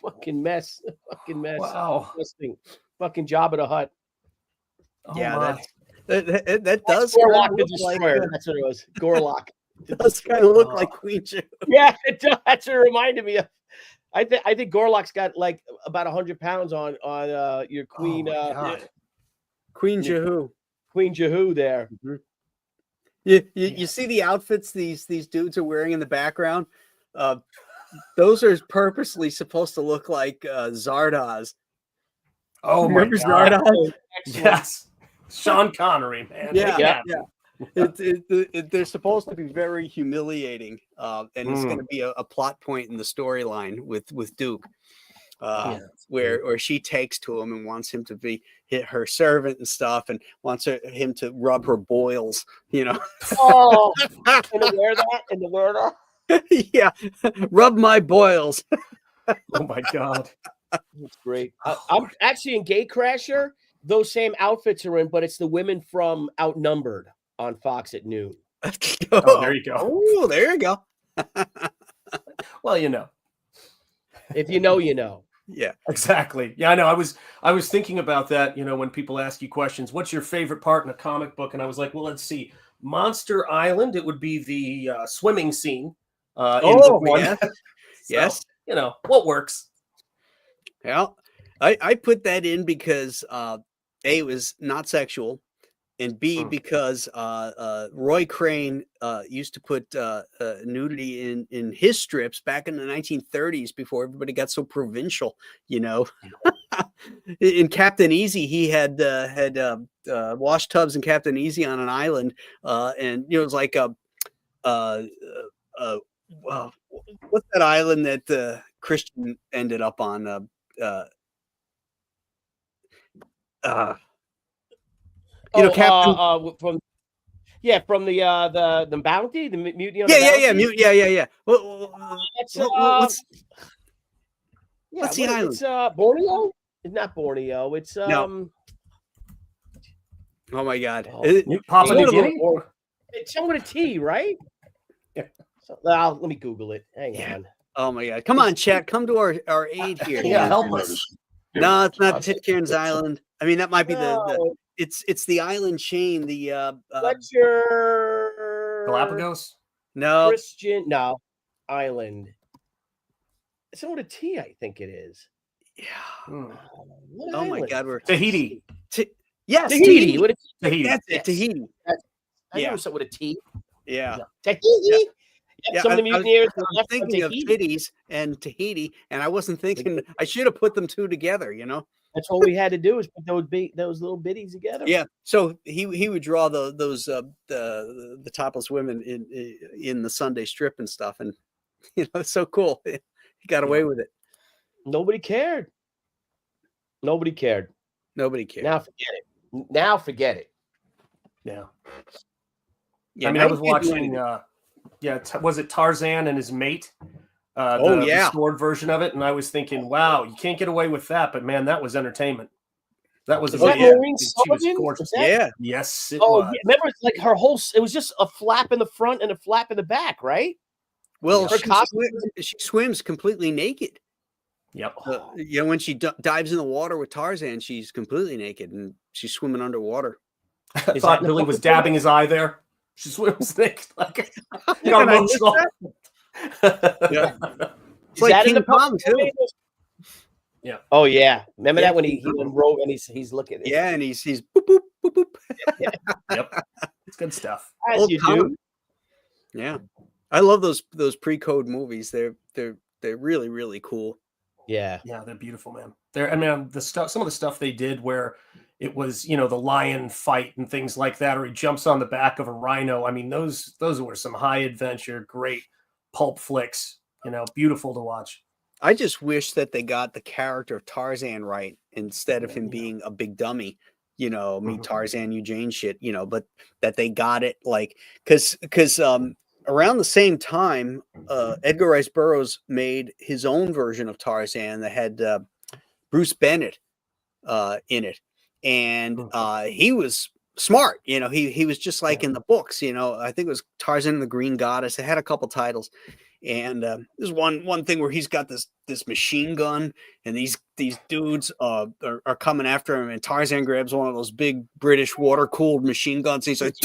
fucking mess. Wow. Fucking Jabba the Hutt. Oh, yeah, that does Gorlock the Destroyer. That's what it was. Gorlock. It does kind of look like Queen Jehu. Yeah, it does. That's what it reminded me of. I think Gorlock's got like about 100 pounds on your Queen. Queen Jehu. Queen Jehu there. Mm-hmm. You see the outfits these dudes are wearing in the background? Those are purposely supposed to look like Zardoz. Oh, remember my God. Zardoz? Yes. Sean Connery, man. Yeah. They're supposed to be very humiliating, and it's going to be a plot point in the storyline with Duke, where she takes to him and wants him to be her servant and stuff, and wants him to rub her boils. Oh, and to wear that, and to wear that. Yeah, rub my boils. Oh my God, that's great. I'm actually in Gatecrasher. Those same outfits are in, but it's the women from Outnumbered on Fox at noon. Oh, there you go. Oh, there you go. Well, if you know, you know. Yeah, exactly. Yeah, I know. I was thinking about that. When people ask you questions, what's your favorite part in a comic book? And I was like, well, let's see. Monster Island. It would be the swimming scene. In book one. Yes. So, Yes. What works? Well, I put that in because A, it was not sexual, and B, because Roy Crane used to put nudity in his strips back in the 1930s before everybody got so provincial. In Captain Easy, he had wash tubs in Captain Easy on an island, and it was like what's that island that Christian ended up on? Captain. From the Bounty, the Mutiny on the Bounty. Yeah. What's the island? It's Borneo. It's not Borneo. It's no. Oh my God! Papua New Guinea. It's somewhere with a T, right? Yeah. So, let me Google it. Hang on. Oh my God! Come on, chat. Come to our aid here. Yeah, help us. No, it's not Pitcairn's Island. I mean, that might be it's the island chain. The Fletcher Galapagos. No, Christian. No, island. It's somewhere with a T. I think it is. Yeah. Oh my God! We're Tahiti. Yes, Tahiti. What Tahiti. That's it. Tahiti. I know something with a T. Yeah. Tahiti. Yeah. Some of the mutineers I'm thinking of titties and Tahiti, and I wasn't thinking. I should have put them two together. That's all we had to do is put those little bitties together. Yeah. So he would draw those the topless women in the Sunday strip and stuff, and it's so cool. He got away with it. Nobody cared. Nobody cared. Nobody cared. Now forget it. Yeah. Yeah. I mean, I was watching. Was it Tarzan and his mate? The restored version of it, and I was thinking, wow, you can't get away with that, but man, that was entertainment. That was Maureen Sullivan? Yeah. Yes, it was. Was. Remember, it's like her whole. It was just a flap in the front and a flap in the back, right? Well, she swims completely naked. Yep. When she dives in the water with Tarzan, she's completely naked and she's swimming underwater. I thought Billy was dabbing his eye there. She swims naked. Like, yeah. It's like King Kong too. Yeah. Oh yeah. Remember that when he wrote and he's looking. Yeah, and he's boop boop boop boop. Yep. It's good stuff. As you do. Yeah. I love those pre-code movies. They're really, really cool. Yeah. Yeah, they're beautiful, man. Some of the stuff they did where it was, the lion fight and things like that, or he jumps on the back of a rhino. I mean, those were some high adventure, great pulp flicks, beautiful to watch. I just wish that they got the character of Tarzan right instead of him being a big dummy, me Tarzan, you Jane shit, but that they got it like, cause around the same time, Edgar Rice Burroughs made his own version of Tarzan that had Bruce Bennett in it. And he was smart, he was just like in the books, I think it was Tarzan and the Green Goddess. It had a couple titles. And there's one thing where he's got this machine gun, and these dudes are coming after him, and Tarzan grabs one of those big British water-cooled machine guns. And he's like,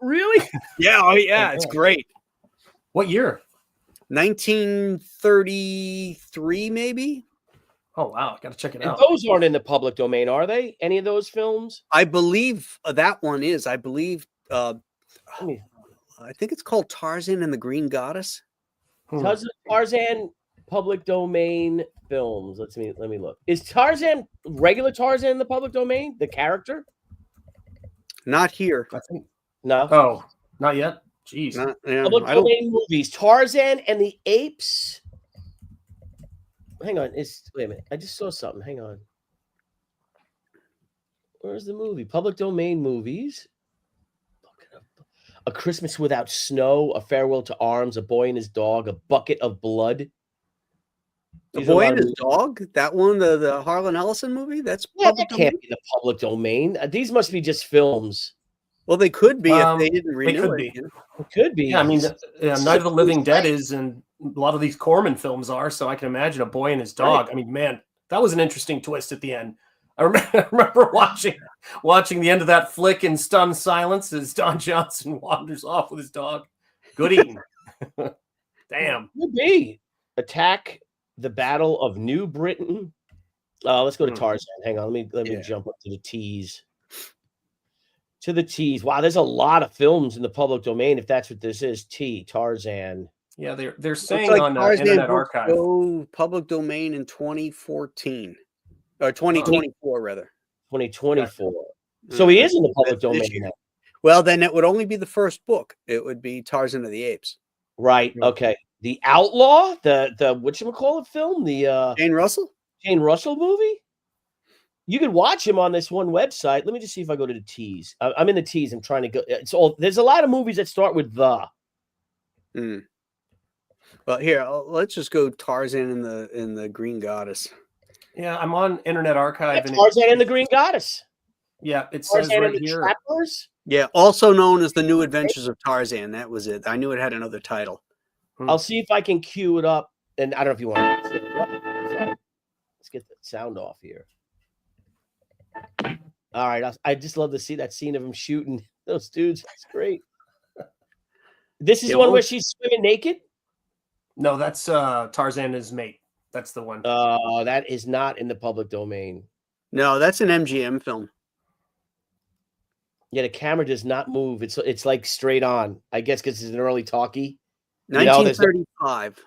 really? Yeah, oh yeah, it's great. What year? 1933, maybe. Oh wow, got to check it out. Those aren't in the public domain, are they? Any of those films? I believe that one is. I believe. I think it's called Tarzan and the Green Goddess. Tarzan public domain films. Let me look. Is Tarzan regular Tarzan in the public domain? The character? Not here. I think. No. Oh, not yet. Jeez. Public domain movies. Tarzan and the Apes. Hang on. Wait a minute. I just saw something. Hang on. Where's the movie? Public domain movies. A Christmas Without Snow, A Farewell to Arms, A Boy and His Dog, A Bucket of Blood. The Boy and His Dog? That one, the Harlan Ellison movie? That's that can't be the public domain. These must be just films. Well, they could be if they didn't renew could it. be. It could be. Yeah, I mean, Night of the Living Dead is, and a lot of these Corman films are, so I can imagine A Boy and His Dog. Right. I mean, man, that was an interesting twist at the end. I remember watching the end of that flick in stunned silence as Don Johnson wanders off with his dog. Good eating. Damn. Could be. Attack the Battle of New Britain. Let's go to Tarzan. Hang on. Let me jump up to the T's. To the T's. Wow, there's a lot of films in the public domain. If that's what this is, Tarzan. Yeah, they're saying like on Tarzan Internet books Archive. go public domain in 2014 or 2024 rather. 2024. So he is in the public domain now. Well, then it would only be the first book. It would be Tarzan of the Apes. Right. Okay. The Outlaw, the whatchamacallit film, the Jane Russell movie. You could watch him on this one website. Let me just see if I go to the T's. I'm in the T's. I'm trying to go. There's a lot of movies that start with the. Well, here, let's just go Tarzan in the Green Goddess. Yeah, I'm on Internet Archive. And Tarzan and the Green Goddess. Yeah, it says Tarzan right and the here. Trappers? Yeah, also known as The New Adventures of Tarzan. That was it. I knew it had another title. I'll see if I can cue it up. And I don't know if you want to. Let's get the sound off here. All right. I just love to see that scene of him shooting those dudes. That's great. This is the one where she's swimming naked? No, that's Tarzan and his mate. That's the one. That is not in the public domain. No, that's an MGM film. Yeah, the camera does not move. It's like straight on. I guess because it's an early talkie. 1935.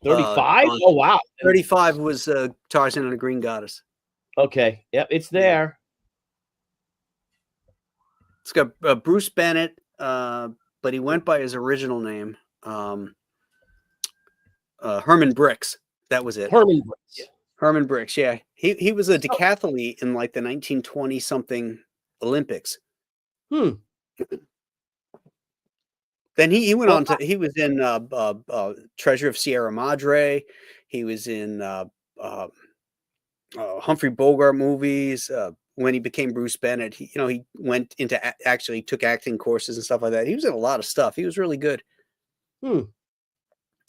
35? Oh, wow. 35 was Tarzan and the Green Goddess. Okay. Yep, it's there. It's got Bruce Bennett, but he went by his original name, Herman Briggs. That was it. Herman Briggs. Yeah. Herman Briggs, yeah. He was a decathlete in like the 1920-something Olympics. Then he went on to, he was in Treasure of Sierra Madre. He was in Humphrey Bogart movies. When he became Bruce Bennett, he went into actually took acting courses and stuff like that. He was in a lot of stuff. He was really good. And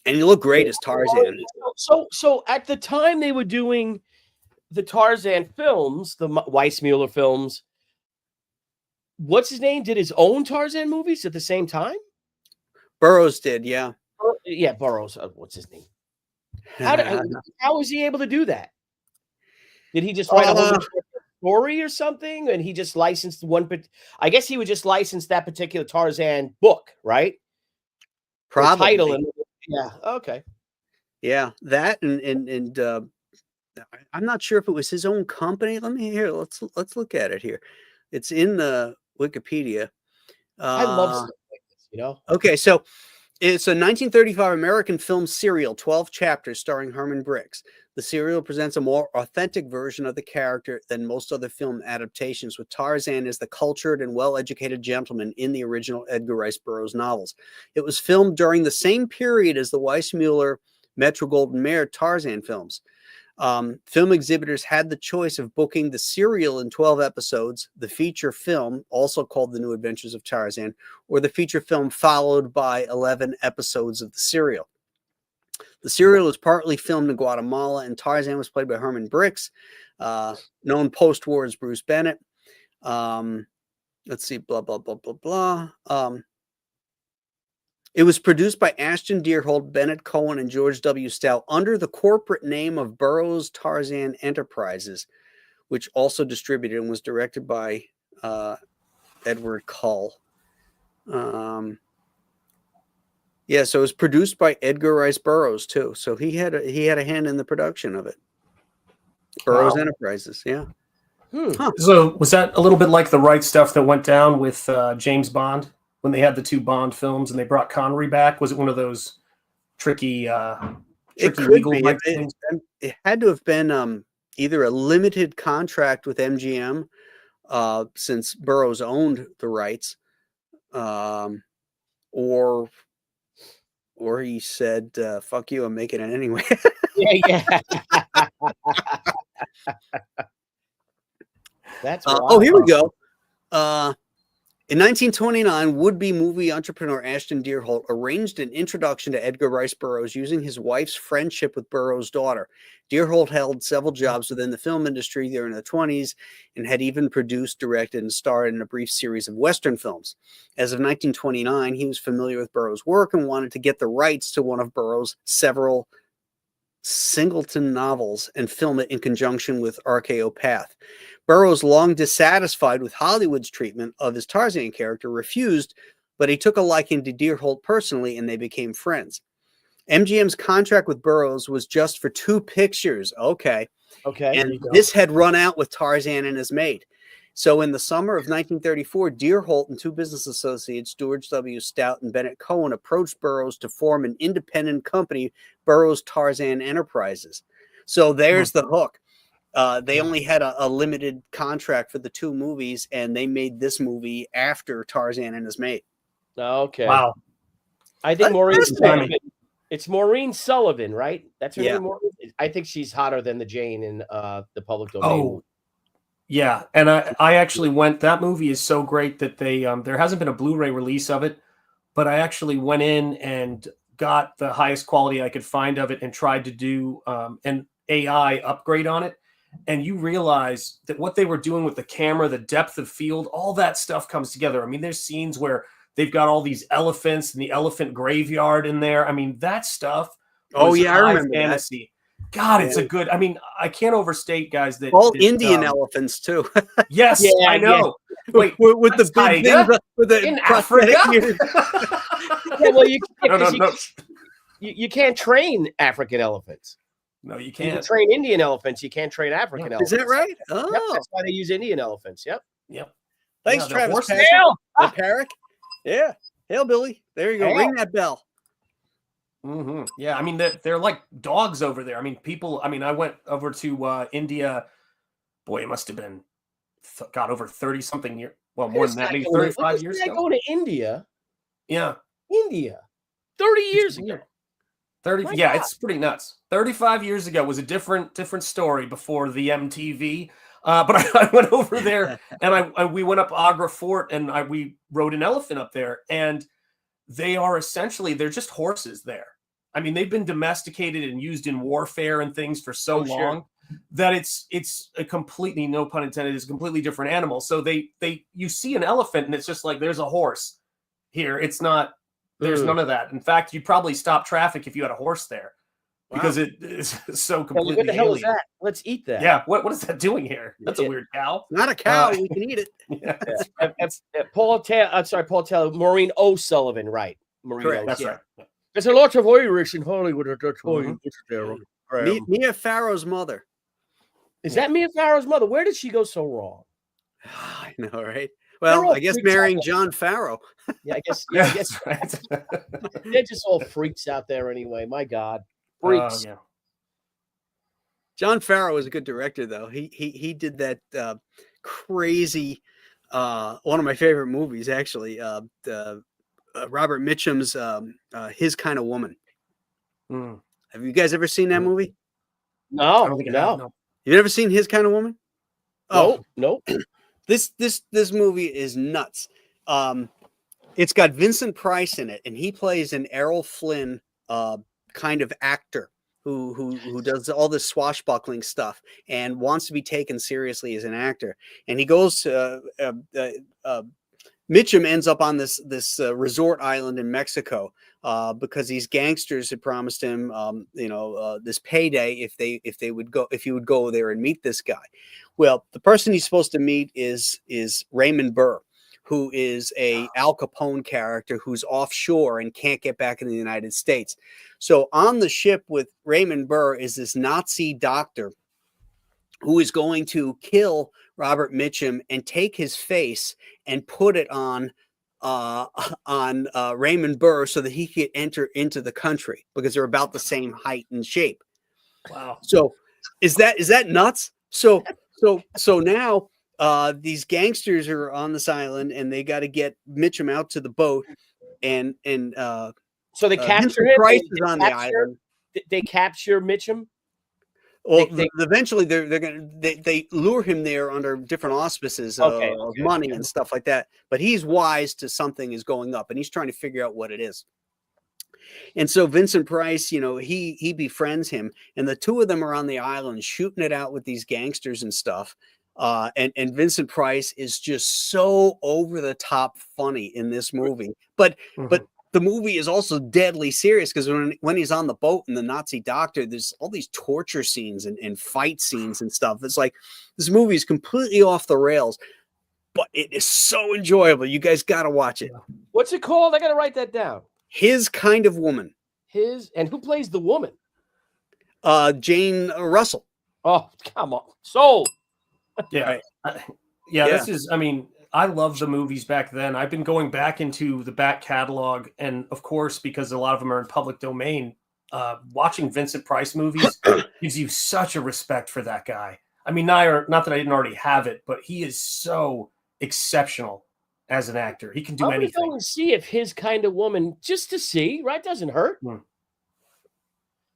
he looked great as Tarzan. So at the time they were doing the Tarzan films, the Weissmuller films, what's his name? Did his own Tarzan movies at the same time? Burroughs did, yeah. Yeah, Burroughs. What's his name? How was he able to do that? Did he just write a whole story or something? And he just licensed one, but I guess he would just license that particular Tarzan book, right? Probably. Title and yeah. Okay. Yeah, that and I'm not sure if it was his own company. Let's look at it here. It's in the Wikipedia. I love stuff like this, Okay, so it's a 1935 American film serial, 12 chapters starring Herman Briggs. The serial presents a more authentic version of the character than most other film adaptations, with Tarzan as the cultured and well-educated gentleman in the original Edgar Rice Burroughs novels. It was filmed during the same period as the Weissmuller Metro-Goldwyn-Mayer Tarzan films. Film exhibitors had the choice of booking the serial in 12 episodes, the feature film, also called The New Adventures of Tarzan, or the feature film followed by 11 episodes of the serial. The serial was partly filmed in Guatemala, and Tarzan was played by Herman Briggs, known post-war as Bruce Bennett. Let's see, blah, blah, blah, blah, blah. It was produced by Ashton Deerholt, Bennett Cohen, and George W. Stout under the corporate name of Burroughs Tarzan Enterprises, which also distributed and was directed by Edward Cull. Yeah, so it was produced by Edgar Rice Burroughs too. So he had a hand in the production of it. Burroughs Enterprises, yeah. So was that a little bit like the right stuff that went down with James Bond when they had the 2 Bond films and they brought Connery back? Was it one of those tricky It could legal be. rights things? It had to have been either a limited contract with MGM, since Burroughs owned the rights, or he said, "Fuck you, I'm making it anyway." Yeah. That's oh, here we go. In 1929, would-be movie entrepreneur Ashton Deerholt arranged an introduction to Edgar Rice Burroughs using his wife's friendship with Burroughs' daughter. Deerholt held several jobs within the film industry during the 20s and had even produced, directed, and starred in a brief series of Western films. As of 1929, he was familiar with Burroughs' work and wanted to get the rights to one of Burroughs' several Singleton novels and film it in conjunction with RKO Path. Burroughs, long dissatisfied with Hollywood's treatment of his Tarzan character, refused, but he took a liking to Deerholt personally and they became friends. MGM's contract with Burroughs was just for 2 pictures. Okay. And this had run out with Tarzan and his mate. So in the summer of 1934, Deerholt and 2 business associates, George W. Stout and Bennett Cohen, approached Burroughs to form an independent company, Burroughs Tarzan Enterprises. So there's the hook. They only had a limited contract for the 2 movies, and they made this movie after Tarzan and his mate. Okay. Wow. I think Maureen Sullivan. It's Maureen Sullivan, right? That's her name. Maureen? I think she's hotter than the Jane in the public domain. Oh, yeah. And I actually went. That movie is so great that they there hasn't been a Blu-ray release of it, but I actually went in and got the highest quality I could find of it and tried to do an AI upgrade on it. And you realize that what they were doing with the camera, the depth of field, all that stuff comes together. I mean, there's scenes where they've got all these elephants and the elephant graveyard in there. I mean, that stuff. Oh, yeah, I remember fantasy. God, it's a good. I mean, I can't overstate, guys. That all Indian elephants too. Yes, I know. Yeah. Wait, with the big things, with the in Africa. Yeah, well, you can't train African elephants. No, you You can't. can train Indian elephants. You can't train African elephants. Is that right? Oh, Yep, that's why they use Indian elephants. Yep. Thanks, Yeah, Travis. Hail! Parrick. Yeah. Hail, Billy. There you go. Hail. Ring that bell. Mm-hmm. Yeah, I mean they're like dogs over there. I mean, people. I mean, I went over to India. Boy, it must have been got over 30 something years. Well, more than that, maybe 35 years ago. Going to India. Yeah, India. 30 years ago. 30. Yeah, it's pretty nuts. 35 years ago was a different story before the MTV. But I went over there and we went up Agra Fort and we rode an elephant up there, and they are essentially, they're just horses there. I mean, they've been domesticated and used in warfare and things for so long that it's a completely, no pun intended, it's a completely different animal. So you see an elephant and it's just like, there's a horse here. It's not, there's none of that. In fact, you'd probably stop traffic if you had a horse there. Because it is so completely what the hell alien. is that? Let's eat that. Yeah, what is that doing here? That's a weird cow. Not a cow. We can eat it. Paul Taylor, Maureen O'Sullivan, right? Maureen Correct. That's right. Yeah. There's a lot of Irish in Hollywood. That's why Mia Farrow's mother. Is that Mia Farrow's mother? Where did she go so wrong? I know, right? Well, I guess marrying John Farrow. Yeah, I guess. Yeah, I guess right. they're just all freaks out there anyway. My God, freaks. Yeah. John Farrow was a good director, though. He did that crazy, one of my favorite movies, actually. Robert Mitchum's His Kind of Woman. Have you guys ever seen that movie? No, I don't think I have, no. You've never seen His Kind of Woman? Oh, no. This movie is nuts. It's got Vincent Price in it, and he plays an Errol Flynn kind of actor who does all this swashbuckling stuff and wants to be taken seriously as an actor. And he goes to Mitchum ends up on this resort island in Mexico because these gangsters had promised him this payday if he would go there and meet this guy. Well, the person he's supposed to meet is Raymond Burr, who is a Al Capone character who's offshore and can't get back in the United States. So on the ship with Raymond Burr is this Nazi doctor who is going to kill Robert Mitchum and take his face and put it on Raymond Burr so that he could enter into the country because they're about the same height and shape. Wow. So is that nuts? So now these gangsters are on this island and they got to get Mitchum out to the boat and so they capture Vincent him. Price is on the island. They capture Mitchum. Well, eventually they lure him there under different auspices of money and stuff like that. But he's wise to something is going up, and he's trying to figure out what it is. And so Vincent Price, he befriends him, and the two of them are on the island shooting it out with these gangsters and stuff. And Vincent Price is just so over the top funny in this movie, but the movie is also deadly serious because when he's on the boat and the Nazi doctor, there's all these torture scenes and fight scenes and stuff. It's like this movie is completely off the rails, but it is so enjoyable. You guys got to watch it. What's it called? I got to write that down. His Kind of Woman. And who plays the woman? Jane Russell. Oh, come on. Sold. Yeah. This is, I love the movies back then. I've been going back into the back catalog, and of course, because a lot of them are in public domain, watching Vincent Price movies gives you such a respect for that guy. I mean, not that I didn't already have it, but he is so exceptional as an actor. He can do anything. I'm going to go and see if His Kind of Woman, just to see, right? Doesn't hurt.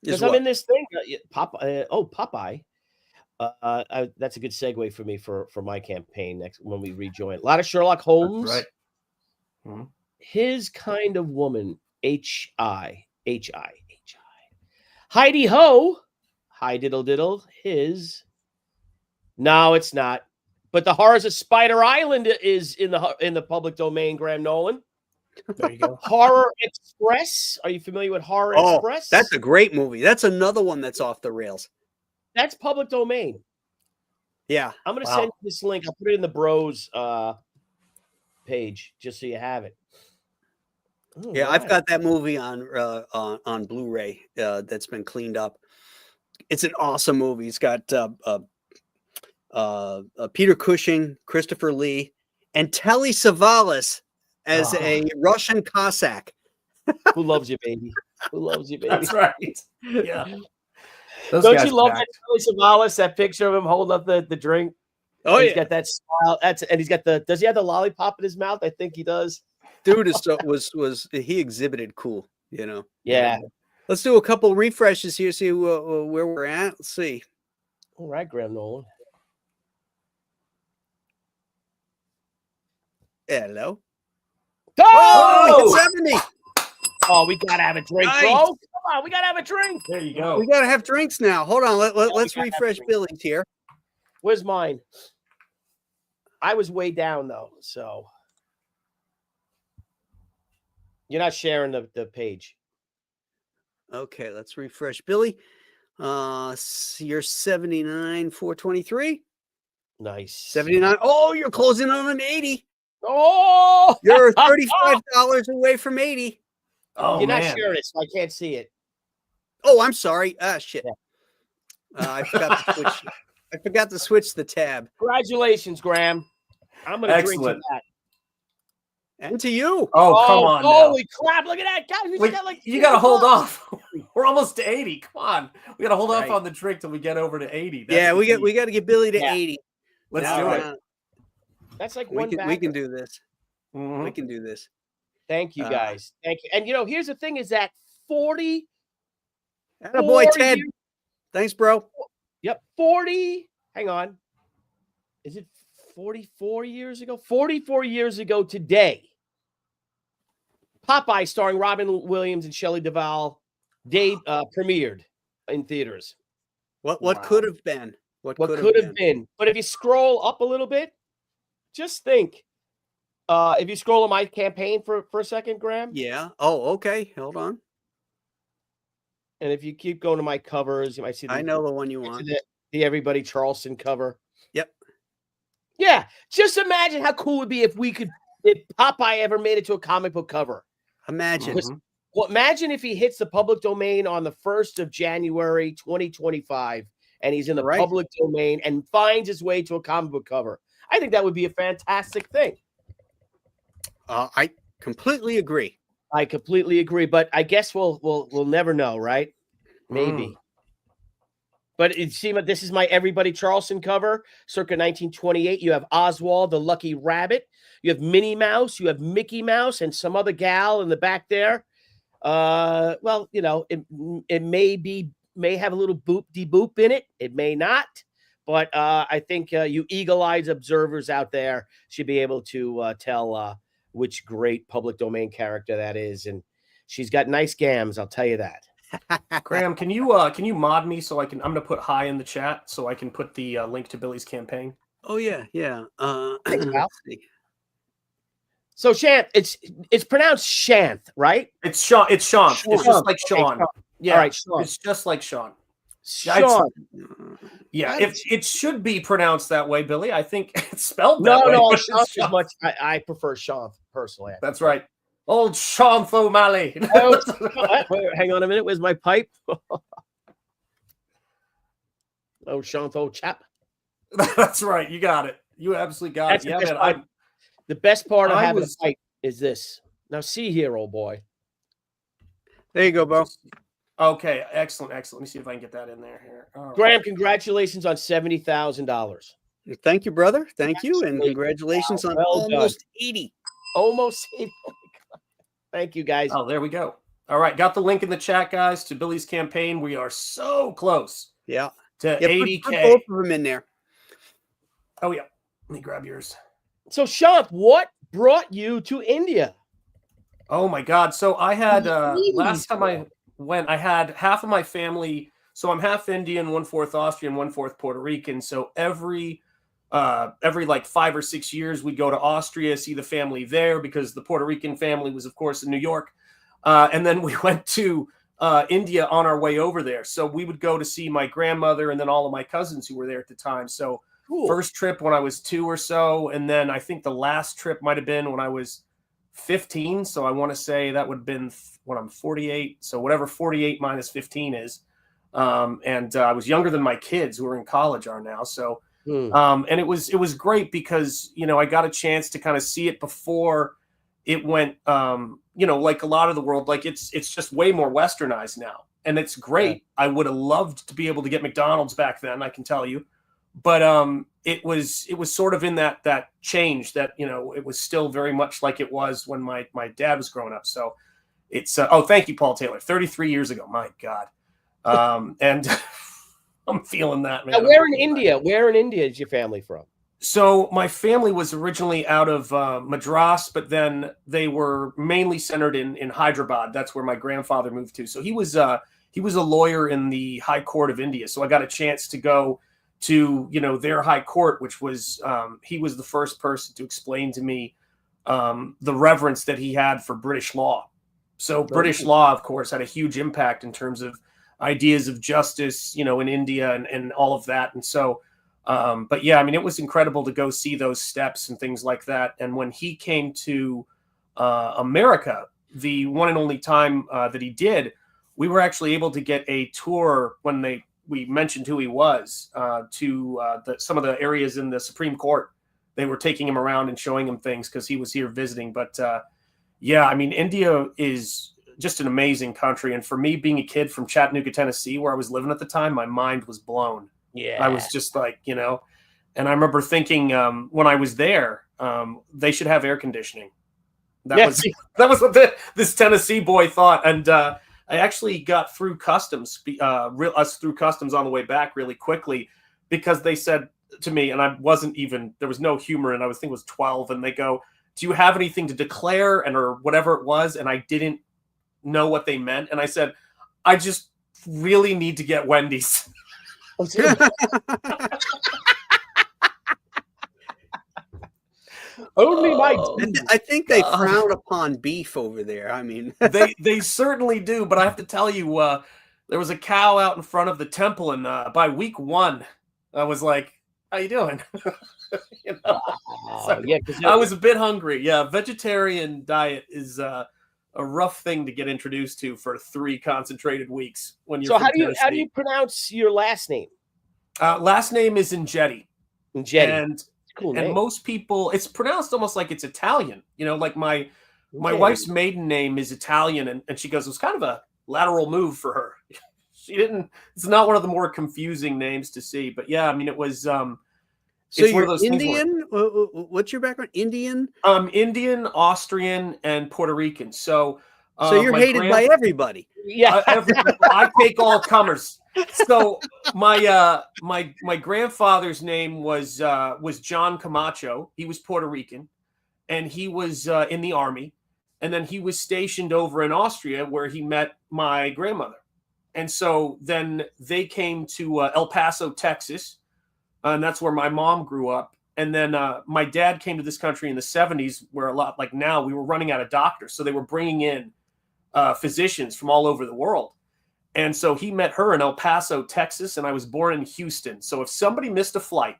Because I'm in this thing. Popeye. That's a good segue for me for my campaign next when we rejoin. A lot of Sherlock Holmes. That's right. His Kind of Woman. H-I. Heidi Ho. Hi diddle diddle. His. No, it's not. But the Horrors of Spider Island is in the public domain. Graham Nolan. There you go. Horror Express. Are you familiar with Horror Express? That's a great movie. That's another one that's off the rails. That's public domain. Yeah. I'm going to send you this link. I'll put it in the Bros page just so you have it. Oh, yeah, I've got that movie on Blu-ray that's been cleaned up. It's an awesome movie. It's got Peter Cushing, Christopher Lee, and Telly Savalas as a Russian Cossack. Who loves you, baby? Who loves you, baby? That's right. Yeah. Don't you love that Telly Savalas? That picture of him holding up the drink. Oh, he's got that smile. And he's got does he have the lollipop in his mouth? I think he does. Dude he exhibited cool, Yeah. Let's do a couple refreshes here, see where we're at. Let's see. All right, Graham Nolan. Hello. Oh, 70. Oh, we gotta have a drink, Nice. bro. Come on, we gotta have a drink. There you go. We gotta have drinks now. Hold on. Let's gotta have refresh drinks. Billy's here. Where's mine? I was way down though, so you're not sharing the page. Okay, let's refresh Billy. You're 79, 423. Nice. 79. Oh, you're closing on an 80. Oh, You're $35 away from 80. Oh, you're man. not sharing it, so I can't see it. Oh, I'm sorry. Shit. Yeah. I forgot to switch. I forgot to switch the tab. Congratulations, Graham. I'm gonna drink to Excellent. that. And to you. Oh, come on. Holy crap! Look at that, guys. We Wait, got like you got to hold off. We're almost to 80. Come on. We got to hold Right. off on the drink till we get over to 80. That's Yeah, the we key. got to get Billy to Yeah. 80. Let's Now, do it. That's like We one. can do this. Mhm. We can do this. Thank you, guys. Thank you. And here's the thing: is that 40. Attaboy, Ted. years- Thanks, bro. Yep, 40. Hang on. Is it 44 years ago? 44 years ago today. Popeye, starring Robin Williams and Shelley Duvall, premiered in theaters. What Wow. could have been? What Could have been. But if you scroll up a little bit, just think. If you scroll on my campaign for a second, Graham, Yeah. Oh, okay. Hold on. and if you keep going to my covers, you might see. I know the one you want. The Everybody Charleston cover. Yep. Yeah, just imagine how cool it would be if Popeye ever made it to a comic book cover. Imagine. Well, imagine if he hits the public domain on the 1st of January, 2025, and he's in the Right. public domain and finds his way to a comic book cover. I think that would be a fantastic thing. I completely agree. I completely agree, but I guess we'll never know, right? Maybe. But it seems this is my Everybody Charleston cover, circa 1928. You have Oswald the Lucky Rabbit, you have Minnie Mouse, you have Mickey Mouse, and some other gal in the back there. Well, you know, it may have a little boop in it. It may not, but I think you eagle-eyed observers out there should be able to tell which great public domain character that is, and she's got nice gams. I'll tell you that. Graham, can you mod me so I can? I'm gonna put hi in the chat so I can put the link to Billy's campaign. Oh yeah. Thanks, pal. Let's see. So Shanth, it's pronounced Shanth, right? It's Sean. It's Sean. It's just like Sean. Okay, Yeah, all right, Sean. It's just like Sean. Sean. Yeah, it should be pronounced that way, Billy. I think it's spelled No, that way. no, but Sean it's is much. I prefer Sean personally. That's right. Old Sean O'Malley. Oh, wait, hang on a minute. Where's my pipe? Oh, Sean, old chap. That's right. You got it. You absolutely got That's it. Yeah, the best man. part. The best part of I having was- a pipe is this. Now, see here, old boy. There you go, Bo. Okay, excellent. Let me see if I can get that in there here. All right. Graham, congratulations on $70,000. Thank you, brother. Thank you, and congratulations on Well almost 80. Almost. Thank you, guys. Oh, there we go. All right, got the link in the chat, guys, to Billy's campaign. We are so close Yeah. to Yeah, 80K. put both of them in there. Oh yeah, let me grab yours. So, Sean, what brought you to India? Oh my God! So I had last time I went, I had half of my family. So I'm half Indian, 1/4 Austrian, 1/4 Puerto Rican. So every like 5 or 6 years, we'd go to Austria, see the family there because the Puerto Rican family was, of course, in New York. And then we went to India on our way over there. So we would go to see my grandmother and then all of my cousins who were there at the time. So first trip when I was 2 or so. And then I think the last trip might have been when I was 15. So I want to say that would have been when I'm 48. So whatever 48 minus 15 is. And I was younger than my kids who are in college are now. So and it was great because, you know, I got a chance to kind of see it before it went, you know, like a lot of the world, like it's just way more westernized now. And it's great. I would have loved to be able to get McDonald's back then, I can tell you. But it was sort of in that change that, you know, it was still very much like it was when my dad was growing up. So it's oh, thank you, Paul Taylor. 33 years ago. My God. And I'm feeling that, man. Now, where in India is your family from? So my family was originally out of Madras, but then they were mainly centered in Hyderabad. That's where my grandfather moved to. So he was a lawyer in the High Court of India. So I got a chance to go to, you know, their high court, which was he was the first person to explain to me the reverence that he had for British law. So British law, of course, had a huge impact in terms of ideas of justice, you know, in India and all of that. And so, but yeah, I mean, it was incredible to go see those steps and things like that. And when he came to America, the one and only time that he did, we were actually able to get a tour when we mentioned who he was to some of the areas in the Supreme Court. They were taking him around and showing him things because he was here visiting. But yeah, I mean, India is just an amazing country. And for me, being a kid from Chattanooga, Tennessee, where I was living at the time, my mind was blown. Yeah. I was just like, you know, and I remember thinking when I was there, they should have air conditioning. That was what this Tennessee boy thought. And I actually got through customs, through customs on the way back really quickly because they said to me, and I wasn't even, there was no humor, and I think it was 12, and they go, do you have anything to declare or whatever it was? And I didn't know what they meant. And I said, I just really need to get Wendy's. Only my I think they frown upon beef over there. I mean, they certainly do. But I have to tell you, there was a cow out in front of the temple, and by week 1, I was like, "How you doing?" You know? So yeah, I was a bit hungry. Yeah, vegetarian diet is a rough thing to get introduced to for 3 concentrated weeks when you're. So how do you pronounce your last name? Last name is Ingetti. Ingetti. And Cool and name. most people, it's pronounced almost like it's Italian. You know, like my wife's maiden name is Italian, and she goes, it was kind of a lateral move for her. She didn't. It's not one of the more confusing names to see, but yeah, I mean, it was. So it's one you're of those things where- Indian? What's your background? Indian? Indian, Austrian, and Puerto Rican. So So you're my hated by everybody. Yeah. I take all comers. So my grandfather's name was John Camacho. He was Puerto Rican, and he was in the army, and then he was stationed over in Austria where he met my grandmother, and so then they came to El Paso, Texas, and that's where my mom grew up. And then my dad came to this country in the 70s, where a lot like now we were running out of doctors, so they were bringing in physicians from all over the world. And so he met her in El Paso, Texas, and I was born in Houston. So if somebody missed a flight,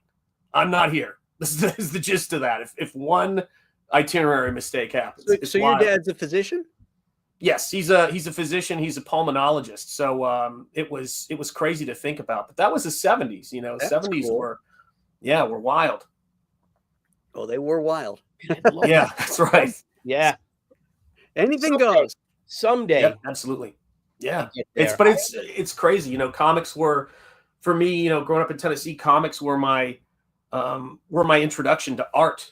I'm not here. This is the gist of that. If one itinerary mistake happens. So your dad's a physician? Yes, he's a physician. He's a pulmonologist. So it was crazy to think about. But that was the 70s. You know, That's 70s cool. were wild. Oh, they were wild. Yeah, that's right. Yeah. Anything goes. Someday. Yep, absolutely. Yeah. Get there. It's crazy. You know, comics were, for me, you know, growing up in Tennessee, comics were my introduction to art,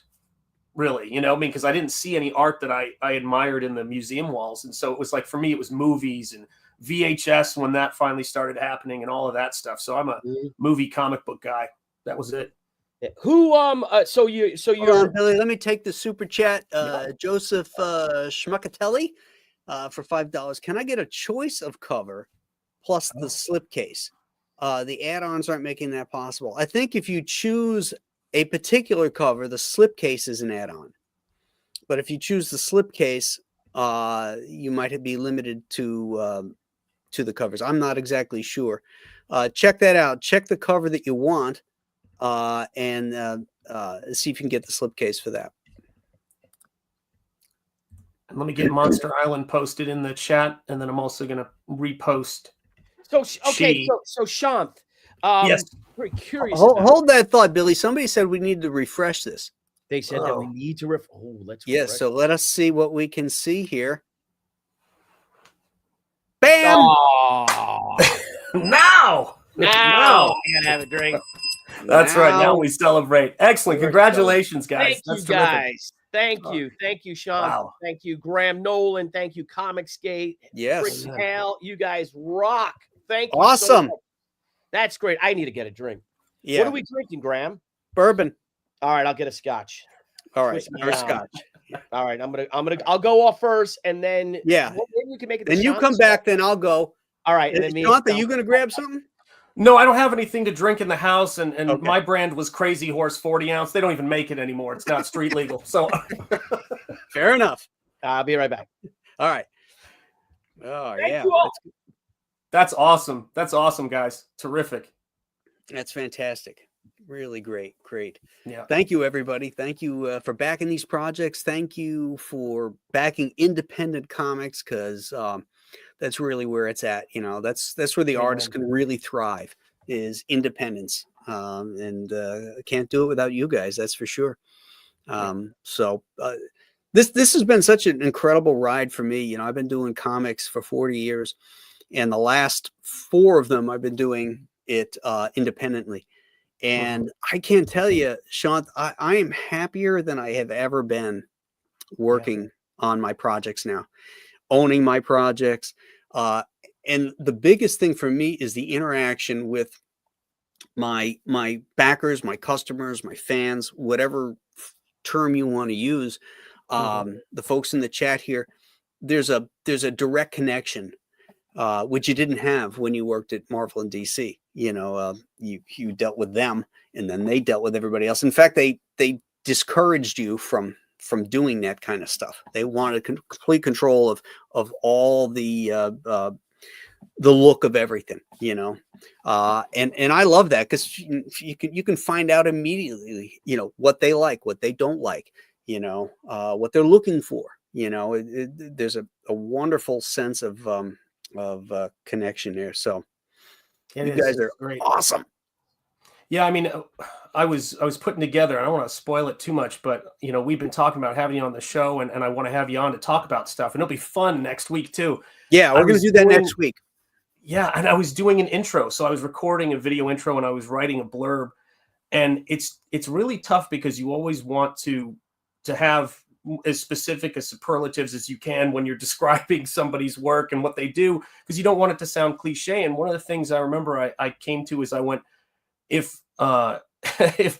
really, you know, I mean, because I didn't see any art that I admired in the museum walls. And so it was like, for me, it was movies and VHS when that finally started happening and all of that stuff. So I'm a movie comic book guy. That was it. Who so Hold you're on, Billy, let me take the super chat. Joseph Schmuckatelli for $5. Can I get a choice of cover plus the slipcase? The add-ons aren't making that possible. I think if you choose a particular cover, the slipcase is an add-on. But if you choose the slipcase, you might be limited to the covers. I'm not exactly sure. Check that out. Check the cover that you want, and see if you can get the slipcase for that. And let me get Monster Island posted in the chat, and then I'm also going to repost. so okay. She- So Shant. Yes. Very curious. Hold that thought, Billy. Somebody said we need to refresh this. They said that we Oh. need to let's Yes, refresh. so let us see what we can see here. Bam! Oh, Now! now I gotta have a drink. That's right. Now Now- we celebrate. Excellent. We're Congratulations, guys. Thank you, That's terrific. guys. Thank you, Sean. Wow. Thank you, Graham Nolan. Thank you, Comicsgate. Yes. Rick Hale, you guys rock. Thank you. so Awesome. much. That's great. I need to get a drink. Yeah. What are we drinking, Graham? Bourbon. All right, I'll get a scotch. All right. Twist me Or down. scotch. All right, I'll go off first, and then Yeah. maybe we can make it. Then you Sean come back, then I'll go. All right, and then me. Jonathan, you gonna grab something? No, I don't have anything to drink in the house, and Okay. my brand was Crazy Horse 40 ounce. They don't even make it anymore. It's not street legal. So Fair enough. I'll be right back. All right. Oh, Thank yeah. you all. that's awesome. That's awesome, guys. Terrific. That's fantastic. Really great. Great. Yeah. Thank you, everybody. Thank you for backing these projects. Thank you for backing independent comics, because that's really where it's at. You know, that's where the artists can really thrive, is independence. And can't do it without you guys. That's for sure. So this has been such an incredible ride for me. You know, I've been doing comics for 40 years, and the last 4 of them I've been doing it independently. And I can't tell you, Sean, I am happier than I have ever been working on my projects now, owning my projects. And the biggest thing for me is the interaction with my backers, my customers, my fans, whatever term you want to use. The folks in the chat here, there's a direct connection, which you didn't have when you worked at Marvel and DC. You know, you dealt with them, and then they dealt with everybody else. In fact, they discouraged you from doing that kind of stuff. They wanted complete control of all the look of everything, you know. And I love that, because you can find out immediately, you know, what they like, what they don't like, you know, what they're looking for. You know, there's a wonderful sense of connection there. So you guys are great. awesome. Yeah, I mean, I was putting together. I don't want to spoil it too much, but we've been talking about having you on the show, and I want to have you on to talk about stuff, and it'll be fun next week too. Yeah, we're going to do that next week. Yeah, and I was doing an intro, so I was recording a video intro, and I was writing a blurb, and it's really tough because you always want to have as specific as superlatives as you can when you're describing somebody's work and what they do, because you don't want it to sound cliche. And one of the things I remember I came to is I went, if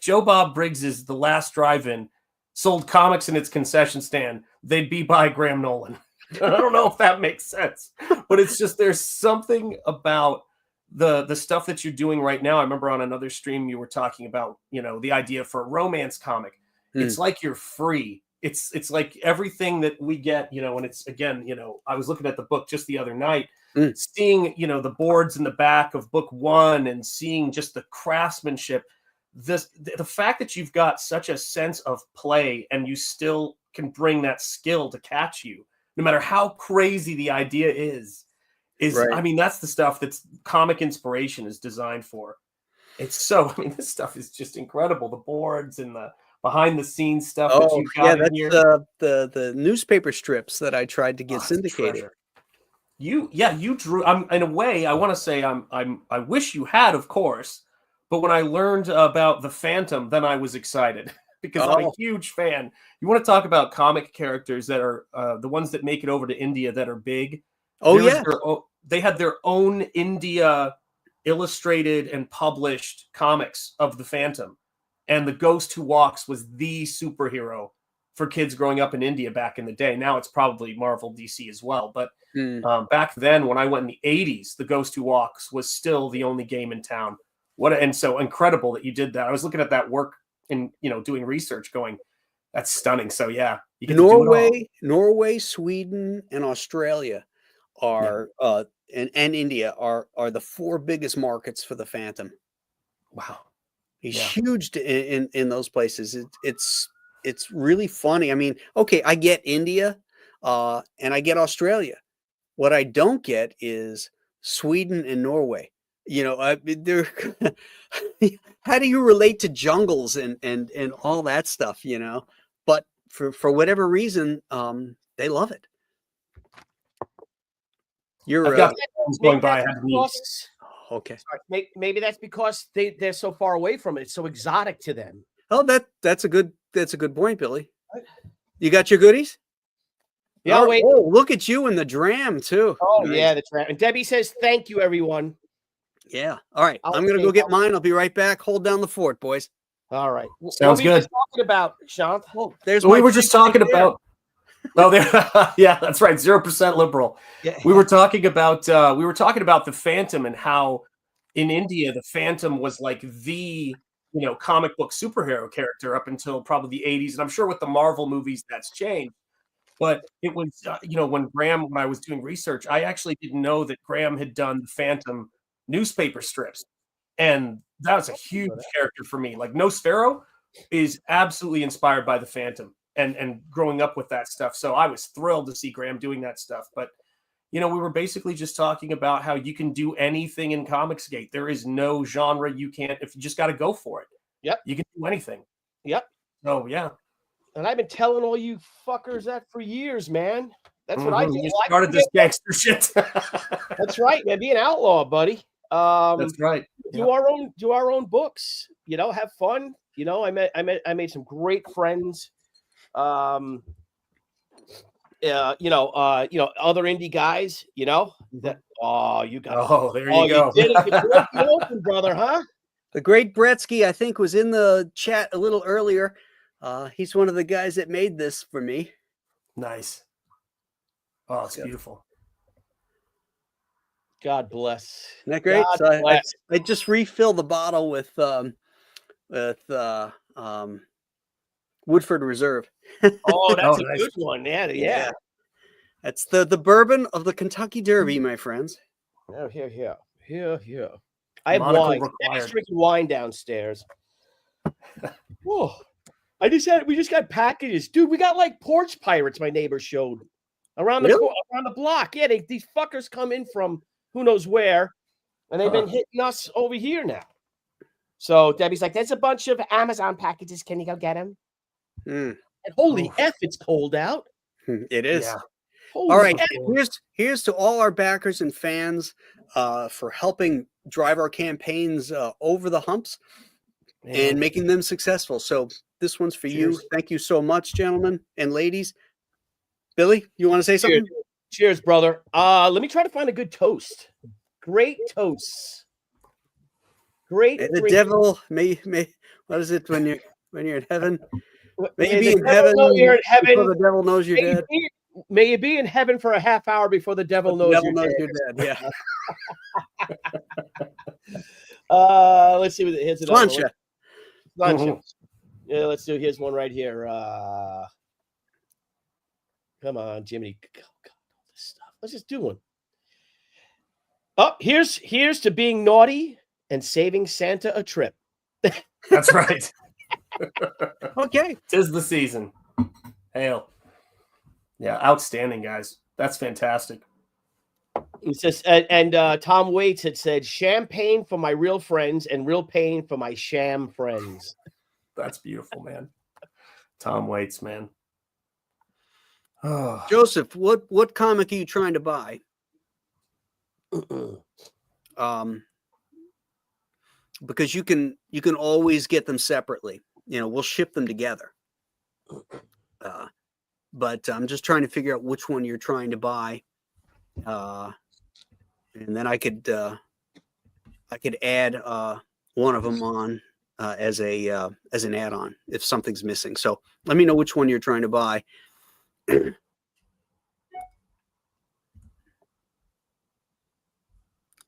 Joe Bob Briggs's The Last Drive-In sold comics in its concession stand, they'd be by Graham Nolan. I don't know if that makes sense, but it's just, there's something about the stuff that you're doing right now. I remember on another stream you were talking about, the idea for a romance comic. It's like you're free. It's like everything that we get, and it's, again, I was looking at the book just the other night, seeing, the boards in the back of book 1 and seeing just the craftsmanship, the fact that you've got such a sense of play and you still can bring that skill to catch you, no matter how crazy the idea is right. I mean, that's the stuff that's comic inspiration is designed for. It's so, I mean, this stuff is just incredible. The boards and the behind the scenes stuff that you've got in here. The newspaper strips that I tried to get syndicated. You drew. In a way, I want to say I wish you had, of course, but when I learned about the Phantom, then I was excited because I'm a huge fan. You want to talk about comic characters that are the ones that make it over to India that are big? They had their own India illustrated and published comics of the Phantom. And the Ghost Who Walks was the superhero for kids growing up in India back in the day. Now it's probably Marvel, DC as well. But back then, when I went in the 80s, the Ghost Who Walks was still the only game in town. And so incredible that you did that. I was looking at that work and, doing research going, that's stunning. So yeah. You get Norway, Sweden, and Australia are, and India are the 4 biggest markets for the Phantom. Wow. He's huge in those places. It's really funny. I mean, okay, I get India, and I get Australia. What I don't get is Sweden and Norway. They're how do you relate to jungles and all that stuff? But for whatever reason, they love it. You're going by. I had to Okay. Maybe that's because they're so far away from it. It's so exotic to them. Oh, that's a good point, Billy. You got your goodies? Yeah. Wait. Oh, look at you in the dram too. Oh nice. Yeah, the dram. And Debbie says, "Thank you, everyone." Yeah. All right. I'm gonna go get mine. I'll be right back. Hold down the fort, boys. All right. Sounds good. What were you talking about, Sean? Oh, there's. We were just talking about. Oh, there. Yeah, that's right. 0% liberal. Yeah. We were talking about the Phantom and how in India the Phantom was like the comic book superhero character up until probably the 80s, and I'm sure with the Marvel movies that's changed. But it was when I was doing research, I actually didn't know that Graham had done the Phantom newspaper strips, and that was a huge character for me. Like Nosfero is absolutely inspired by the Phantom. And growing up with that stuff. So I was thrilled to see Graham doing that stuff. But, we were basically just talking about how you can do anything in Comicsgate. There is no genre you can't, if you just got to go for it. Yep. You can do anything. Yep. Oh, yeah. And I've been telling all you fuckers that for years, man. That's what I did. You started this gangster shit. That's right, man. Be an outlaw, buddy. That's right. Do our own books, have fun. I made some great friends. Other indie guys, that you got. Oh, there you go. You did it. You open, brother, huh? The great Bretsky, I think, was in the chat a little earlier. He's one of the guys that made this for me. Nice. Oh, it's beautiful. God bless. Isn't that great? So I just refill the bottle with Woodford Reserve. Oh, that's a good one. Yeah. That's the bourbon of the Kentucky Derby, my friends. Oh, here. I have wine. I'm drinking wine downstairs. Whoa. We just got packages. Dude, we got like porch pirates my neighbor showed around the block. Yeah, these fuckers come in from who knows where, and they've been hitting us over here now. So Debbie's like, there's a bunch of Amazon packages. Can you go get them? Mm. And holy F, it's cold out. It is. Yeah. Holy All right. F. Here's to all our backers and fans for helping drive our campaigns over the humps and making them successful. So this one's for you. Thank you so much, gentlemen and ladies. Billy, you want to say something? Cheers, brother. Let me try to find a good toast. Great toasts. Great. And the great devil may what is it when you're in heaven? May May you be the in devil heaven know you're in heaven. before the devil knows you're dead. May you be in heaven for a half hour before the devil knows you're dead. Yeah. Let's see what here's another one. Plancha. Yeah, let's do. Here's one right here. Come on, Jiminy. Oh, God, all this stuff. Let's just do one. Oh, here's to being naughty and saving Santa a trip. That's right. Okay. 'Tis the season. Hail. Yeah, outstanding, guys. That's fantastic. It says, and Tom Waits had said, champagne for my real friends and real pain for my sham friends. That's beautiful, man. Tom Waits, man. Oh. Joseph, what comic are you trying to buy? Because you can always get them separately. We'll ship them together. But I'm just trying to figure out which one you're trying to buy. And then I could add one of them on as an add-on if something's missing. So let me know which one you're trying to buy.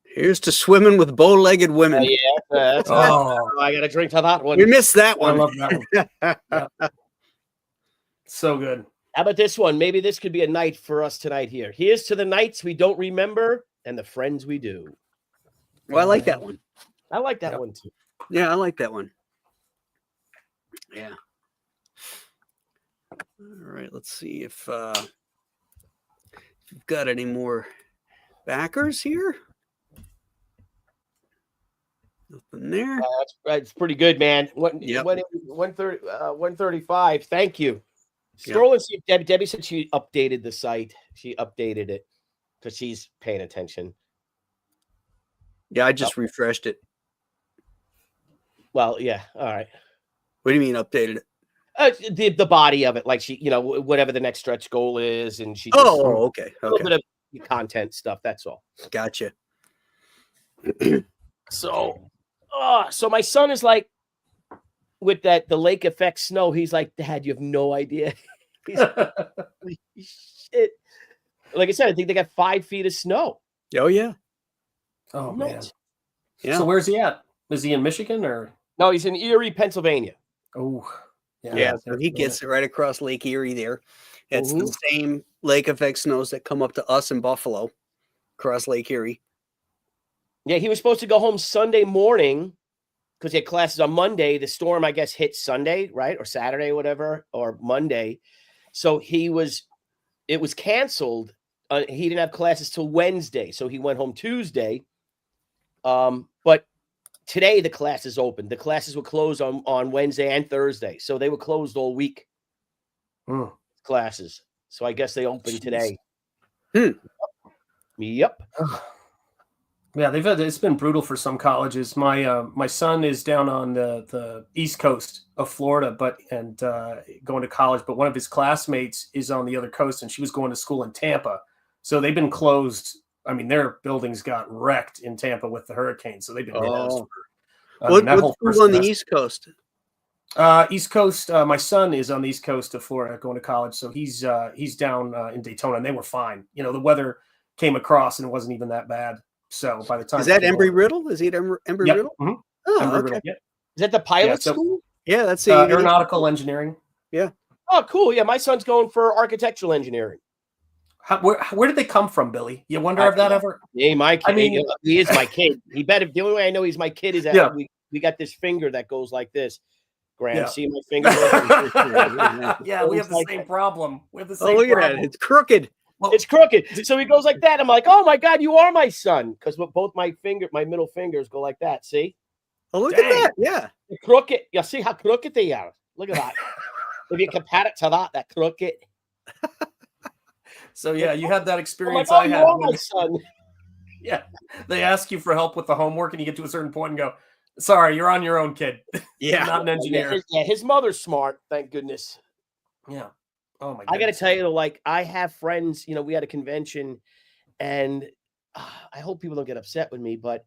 Here's to swimming with bow-legged women. That's I got to drink to that one. We missed that one. I love that one. Yeah. So good. How about this one? Maybe this could be a night for us tonight here. Here's to the nights we don't remember and the friends we do. Well, I like that one. I like that one too. Yeah, I like that one. Yeah. All right, let's see if you've got any more backers here. Nothing there. That's pretty good, man. 135. Thank you. Scroll and see if Debbie said she updated the site. She updated it because she's paying attention. Yeah, I just refreshed it. Well, yeah. All right. What do you mean updated it? The body of it, like she, whatever the next stretch goal is, and she. Okay. A little bit of content stuff. That's all. Gotcha. So my son is like, with the lake effect snow, he's like, Dad, you have no idea. He's like, holy shit. Like I said, I think they got 5 feet of snow. Oh yeah. Oh man. Yeah. So where's he at? Is he in Michigan or? No, he's in Erie, Pennsylvania. Oh. Yeah. So he gets it right across Lake Erie there. It's the same lake effect snows that come up to us in Buffalo, across Lake Erie. Yeah, he was supposed to go home Sunday morning because he had classes on Monday. The storm, I guess, hit Sunday, right? Or Saturday, whatever, or Monday. So it was canceled. He didn't have classes till Wednesday. So he went home Tuesday. But today the classes opened. The classes were closed on Wednesday and Thursday. So they were closed all week. Classes. So I guess they opened today. Yep. Yeah, it's been brutal for some colleges. My son is down on the east coast of Florida, going to college. But one of his classmates is on the other coast, and she was going to school in Tampa. So they've been closed. I mean, their buildings got wrecked in Tampa with the hurricane. So they've been closed. What's on the East Coast? East Coast. My son is on the East Coast of Florida going to college. So he's down in Daytona, and they were fine. The weather came across, and it wasn't even that bad. So by the time is that Embry-Riddle? Is he at Embry-Riddle? Mm-hmm. Oh, Embry-Riddle, okay. yep. Is that the pilot school? Yeah, that's aeronautical engineering. Yeah. Oh, cool. Yeah, my son's going for architectural engineering. Where did they come from, Billy? You wonder if that ever? Yeah, my kid. I mean, he is my kid. He better. The only way I know he's my kid is that we got this finger that goes like this. Graham, see my finger? Yeah, we have the same problem. We have the same look problem. at that. It's crooked. Well, it's crooked. So he goes like that. I'm like, oh my God, you are my son. Because both my middle fingers go like that. See? Oh, look Dang. at that. Yeah. The crooked. You see how crooked they are? Look at that. If you compare it to that crooked. So yeah, you had that I'm like, experience oh, I had. you're when- my son. Yeah, they ask you for help with the homework, and you get to a certain point and go, "Sorry, you're on your own, kid. Yeah. You're not an engineer." His mother's smart. Thank goodness. Yeah. Oh my. I got to goodness. tell you, like, I have friends. We had a convention, and I hope people don't get upset with me, but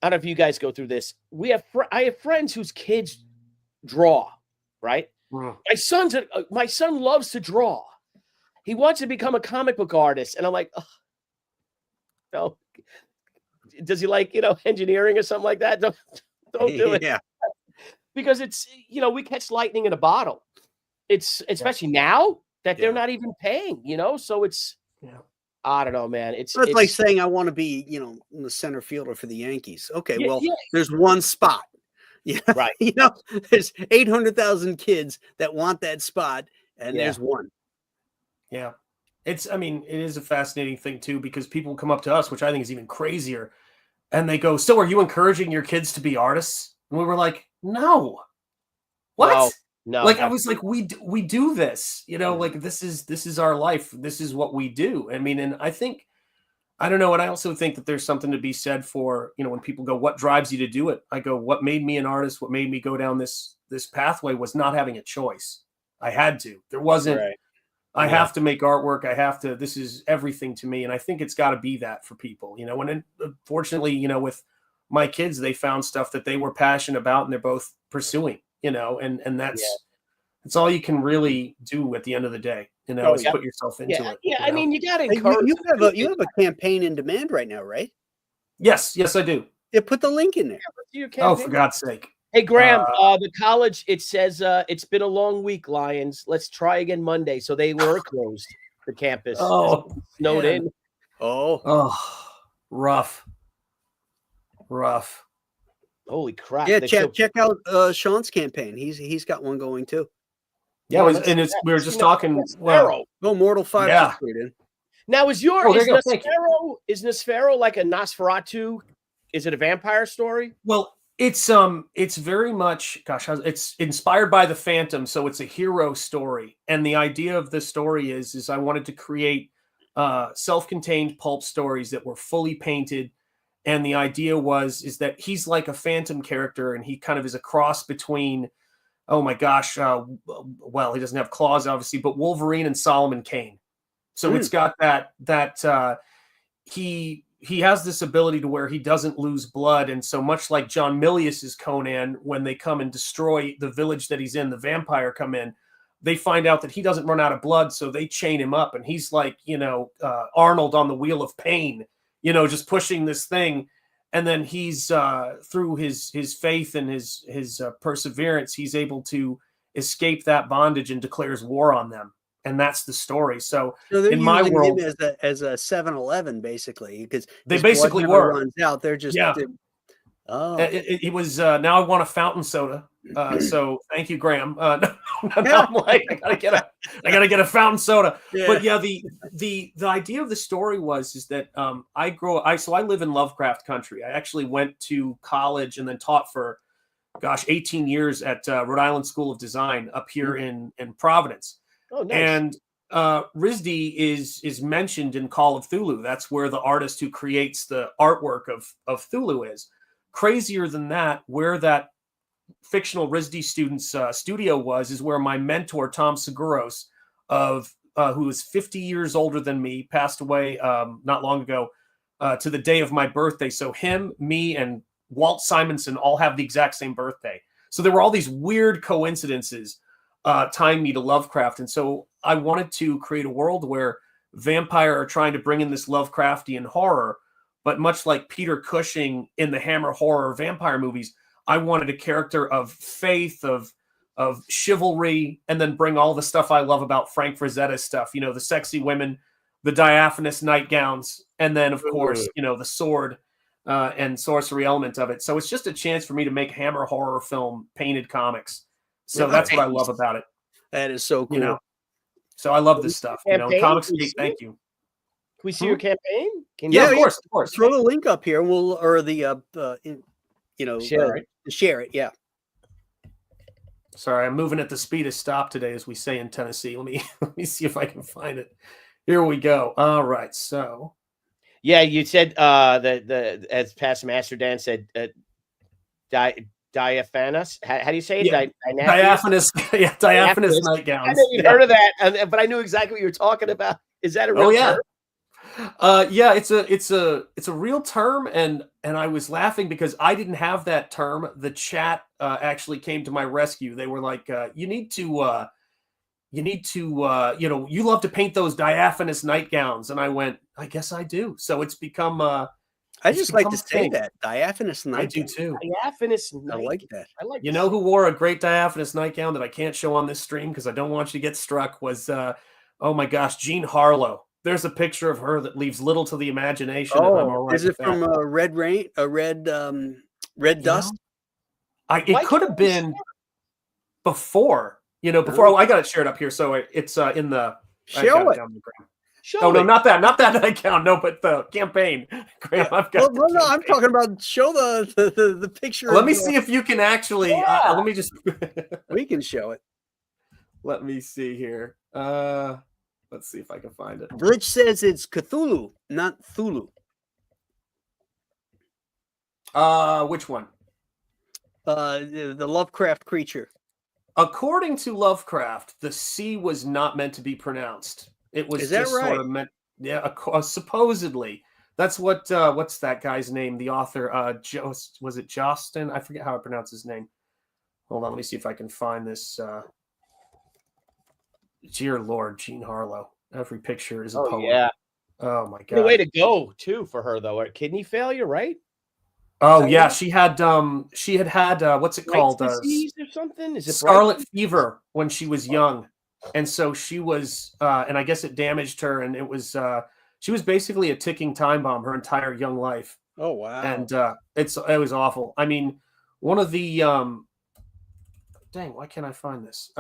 I don't know if you guys go through this. I have friends whose kids draw, right? Mm. My son loves to draw. He wants to become a comic book artist, and I'm like, oh, no. Does he like engineering or something like that? Don't do it. Yeah. Because it's we catch lightning in a bottle. It's especially now that they're not even paying. So it's I don't know, man. It's like saying I want to be the center fielder for the Yankees. Okay, Yeah, well, yeah. there's one spot. Yeah, right. There's 800,000 kids that want that spot, and Yeah. there's one. Yeah. It is a fascinating thing too, because people come up to us, which I think is even crazier, and they go, "So are you encouraging your kids to be artists?" And we were like, "No. What?" No. Like I was like, we do this, like this is our life. This is what we do. And I don't know. And I also think that there's something to be said for, when people go, "What drives you to do it?" I go, "What made me an artist? What made me go down this pathway was not having a choice. I had to. There wasn't. Right. I have to make artwork. I have to. This is everything to me." And I think it's got to be that for people, And fortunately, with my kids, they found stuff that they were passionate about, and they're both pursuing. And that's all you can really do at the end of the day, is put yourself into it. Yeah, you know? you got to Hey, encourage. you have a campaign in demand right now, right? Yes, I do. Yeah, put the link in there. Oh, for God's sake. Hey, Graham, the college, it says it's been a long week, Lions. Let's try again Monday. So they were closed, the campus. Oh, snowed man. in. Oh, rough. Holy crap. Yeah, They check out Sean's campaign. He's got one going too. Yeah, we were just talking. Well, Go Mortal 5. Yeah. Now, is Oh, there you go. Thank you. Nosfero like a Nosferatu? Is it a vampire story? Well, it's very much, it's inspired by the Phantom, so it's a hero story. And the idea of this story is I wanted to create self-contained pulp stories that were fully painted. And the idea is that he's like a Phantom character, and he kind of is a cross between, oh my gosh, well, he doesn't have claws, obviously, but Wolverine and Solomon Kane. So it's got that he has this ability to where he doesn't lose blood. And so much like John Milius's Conan, when they come and destroy the village that he's in, the vampire come in, they find out that he doesn't run out of blood, so they chain him up, and he's like, Arnold on the Wheel of Pain, just pushing this thing. And then he's through his faith and his perseverance, he's able to escape that bondage and declares war on them. And that's the story. So they're in my using world, him as a 7-Eleven, basically, because they basically were. Runs out. They're just It was now I want a fountain soda. So thank you, Graham. Now I'm like, I gotta get a fountain soda. Yeah. But yeah, the idea of the story is that I live in Lovecraft country. I actually went to college and then taught for 18 years at Rhode Island School of Design up here in Providence. Oh, nice. And RISD is mentioned in Call of Cthulhu. That's where the artist who creates the artwork of Cthulhu is. Crazier than that, where that fictional RISD student's studio is where my mentor, Tom Seguros, who is 50 years older than me, passed away not long ago to the day of my birthday. So him, me, and Walt Simonson all have the exact same birthday. So there were all these weird coincidences tying me to Lovecraft. And so I wanted to create a world where vampire are trying to bring in this Lovecraftian horror, but much like Peter Cushing in the Hammer horror vampire movies, I wanted a character of faith, of chivalry, and then bring all the stuff I love about Frank Frazetta's stuff, the sexy women, the diaphanous nightgowns, and then of course, the sword and sorcery element of it. So it's just a chance for me to make Hammer horror film painted comics. So that's what I love about it. That is so cool. So I love this stuff. Comicsgate, thank you. Can we see your campaign? Of course. Throw the link up here. Share it. Share it. Yeah. Sorry, I'm moving at the speed of stop today, as we say in Tennessee. Let me see if I can find it. Here we go. All right, so Yeah, you said the as past Master Dan said, diaphanous. How do you say it? Yeah, Diaphanous? diaphanous, yeah, diaphanous I nightgowns. know you'd heard of that, but I knew exactly what you were talking about. Is that a real term? Yeah, it's a real term, and I was laughing because I didn't have that term. The chat actually came to my rescue. They were like, you need to you love to paint those diaphanous nightgowns, and I went, I guess I do. So it's become I just like to say that diaphanous nightgown. I do too. Diaphanous. I like that. I like. You know who wore a great diaphanous nightgown that I can't show on this stream because I don't want you to get struck was oh my gosh, Jean Harlow. There's a picture of her that leaves little to the imagination. And I'm all right is it with from that. Red Rain? Red Dust? It could have been before. Before I got it shared up here, so it's in the show it. No, not that nightgown. No, but the campaign. Graham, I've got. No, I'm talking about show the picture. Let me see if you can actually. Let me just. We can show it. Let me see here. Let's see if I can find it. Glitch says it's Cthulhu, not Thulu. Which one? The Lovecraft creature. According to Lovecraft, the C was not meant to be pronounced. It was just sort of meant. Yeah, supposedly. That's what's that guy's name? The author, was it Jostin? I forget how I pronounce his name. Hold on, let me see if I can find this. Dear Lord, Jean Harlow. Every picture is a poem. Yeah. Oh my God. The way to go too for her though. Kidney failure, right? Oh yeah, she had what's it called? Disease or something? Is it scarlet fever when she was young, and so she was, and I guess it damaged her, and it was she was basically a ticking time bomb her entire young life. Oh wow! And it was awful. I mean, one of the dang, why can't I find this?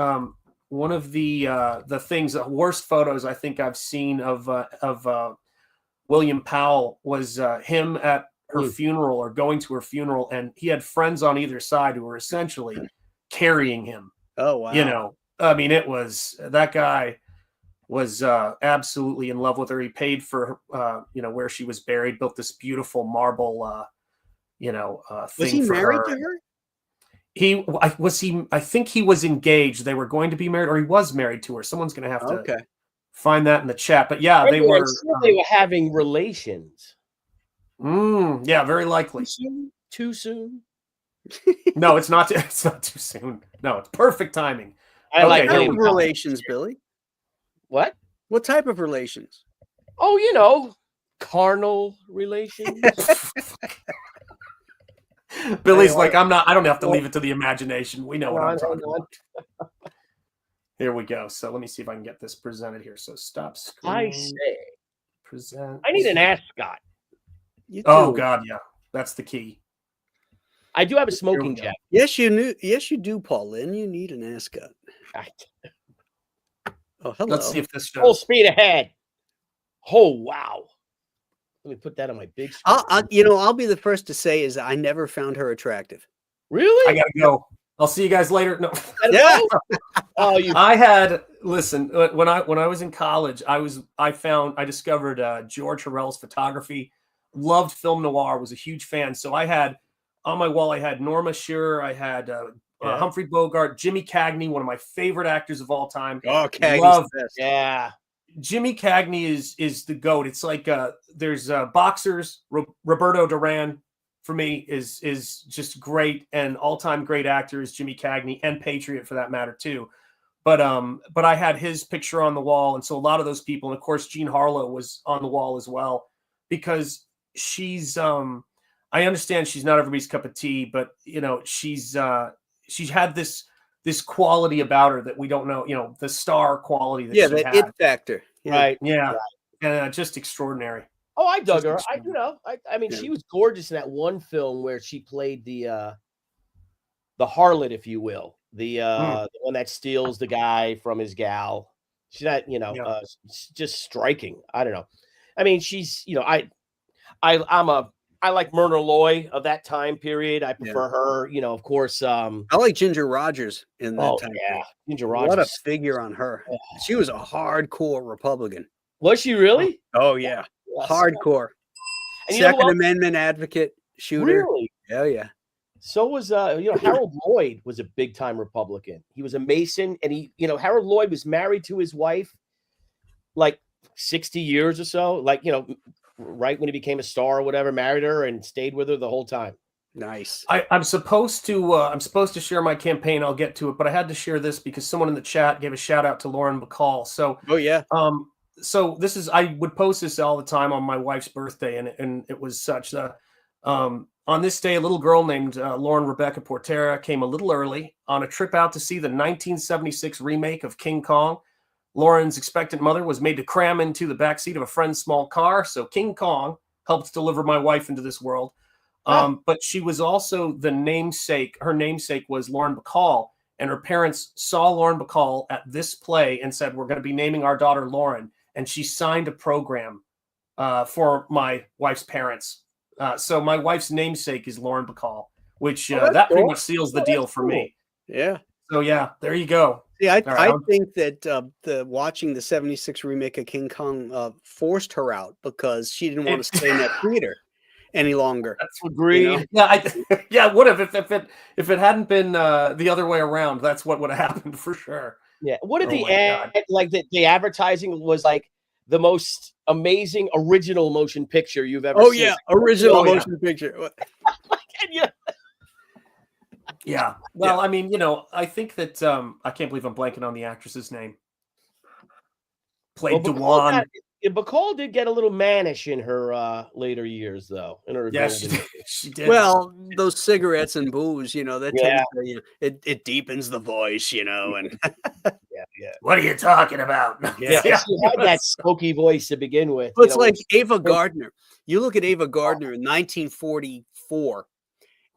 One of the things, the worst photos I think I've seen of William Powell was him at her funeral or going to her funeral, and he had friends on either side who were essentially carrying him. Oh wow! I mean, that guy was absolutely in love with her. He paid for where she was buried, built this beautiful marble thing. Was he married to her? I think he was engaged. They were going to be married, or he was married to her. Someone's going to have to find that in the chat. But yeah, they were having relations. Yeah, very likely. Too soon? No, it's not. It's not too soon. No, it's perfect timing. I like relations, Billy. What? What type of relations? Oh, carnal relations. Billy's like, I don't have to leave it to the imagination. We know what I'm talking about. Here we go. So let me see if I can get this presented here. So stop screen. I say. Present. I need an ascot. Oh God, yeah. That's the key. I do have a smoking jacket. Yes, you do, Pauline. You need an ascot. Oh, hello. Let's see if this shows. Full speed ahead. Oh wow. Let me put that on my big screen. I'll be the first to say is I never found her attractive. Really? I gotta go. I'll see you guys later. No. Yeah. Listen, when I was in college, I discovered George Horrell's photography, loved film noir, was a huge fan. So I had on my wall, I had Norma Shearer, I had Humphrey Bogart, Jimmy Cagney, one of my favorite actors of all time. Oh, Cagney's the best. Yeah. Jimmy Cagney is the GOAT. It's like there's boxers. Roberto Duran for me is just great, and all-time great actors, Jimmy Cagney and Patriot for that matter too. But I had his picture on the wall, and so a lot of those people, and of course Jean Harlow was on the wall as well, because she's I understand she's not everybody's cup of tea, but she's had this quality about her that we don't know, the star quality that she the had. it factor. Yeah. Right. Yeah. And just extraordinary. Oh, I dug her. I mean, she was gorgeous in that one film where she played the harlot, if you will, the one that steals the guy from his gal. She's not, just striking. I don't know. I mean, she's, I'm a I like Myrna Loy of that time period. I prefer her. You know, of course. I like Ginger Rogers in that time period. Ginger What a Rogers. figure on her. She was a hardcore Republican. Was she really? Oh yeah, Yes. hardcore. And you know who Second else- Amendment advocate, shooter. Really? Oh yeah. So was Harold Lloyd was a big time Republican. He was a Mason, and Harold Lloyd was married to his wife like 60 years or so. Like right when he became a star or whatever, married her and stayed with her the whole time. Nice. I'm supposed to share my campaign. I'll get to it, but I had to share this because someone in the chat gave a shout out to Lauren Bacall. So so this is, I would post this all the time on my wife's birthday, and it was such that on this day, a little girl named Lauren Rebecca Portera came a little early on a trip out to see the 1976 remake of King Kong. Lauren's expectant mother was made to cram into the backseat of a friend's small car, so King Kong helped deliver my wife into this world. But she was also the namesake. Her namesake was Lauren Bacall, and her parents saw Lauren Bacall at this play and said, "We're going to be naming our daughter Lauren." And she signed a program for my wife's parents. So my wife's namesake is Lauren Bacall, which that pretty much seals the deal for me. Yeah. So yeah, there you go. Yeah, All right, I think that watching the '76 remake of King Kong forced her out because she didn't want to stay in that theater any longer. That's agreed. Yeah, yeah, it would have if it hadn't been the other way around. That's what would have happened for sure. Yeah. What at Oh the my end, God. like the advertising was like the most amazing original motion picture you've ever seen. Yeah, original Oh, yeah. motion picture. Yeah. Well, I mean, I think that I can't believe I'm blanking on the actress's name. Played Dewan. Bacall did get a little mannish in her later years, though. In her Yeah, golden years. she did. Well, those cigarettes and booze, that Yeah. tends to, it deepens the voice, and yeah. What are you talking about? Yeah, she had that smoky voice to begin with. Well, it's like Ava Gardner. You look at Ava Gardner in 1944,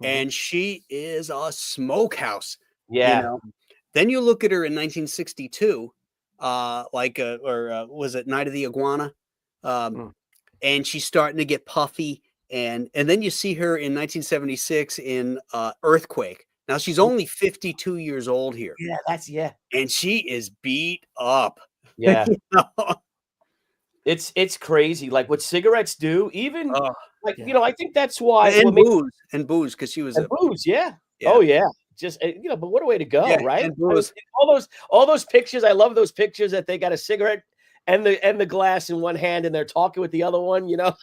and she is a smokehouse. Yeah. Then you look at her in 1962, was it Night of the Iguana? And she's starting to get puffy. And then you see her in 1976 in Earthquake. Now she's only 52 years old here. Yeah, and she is beat up. Yeah. It's crazy. Like what cigarettes do, even I think that's why. And booze, because she was booze. Yeah. Oh yeah. Just but what a way to go, right? And booze. All those pictures. I love those pictures that they got a cigarette and the glass in one hand and they're talking with the other one. Yeah.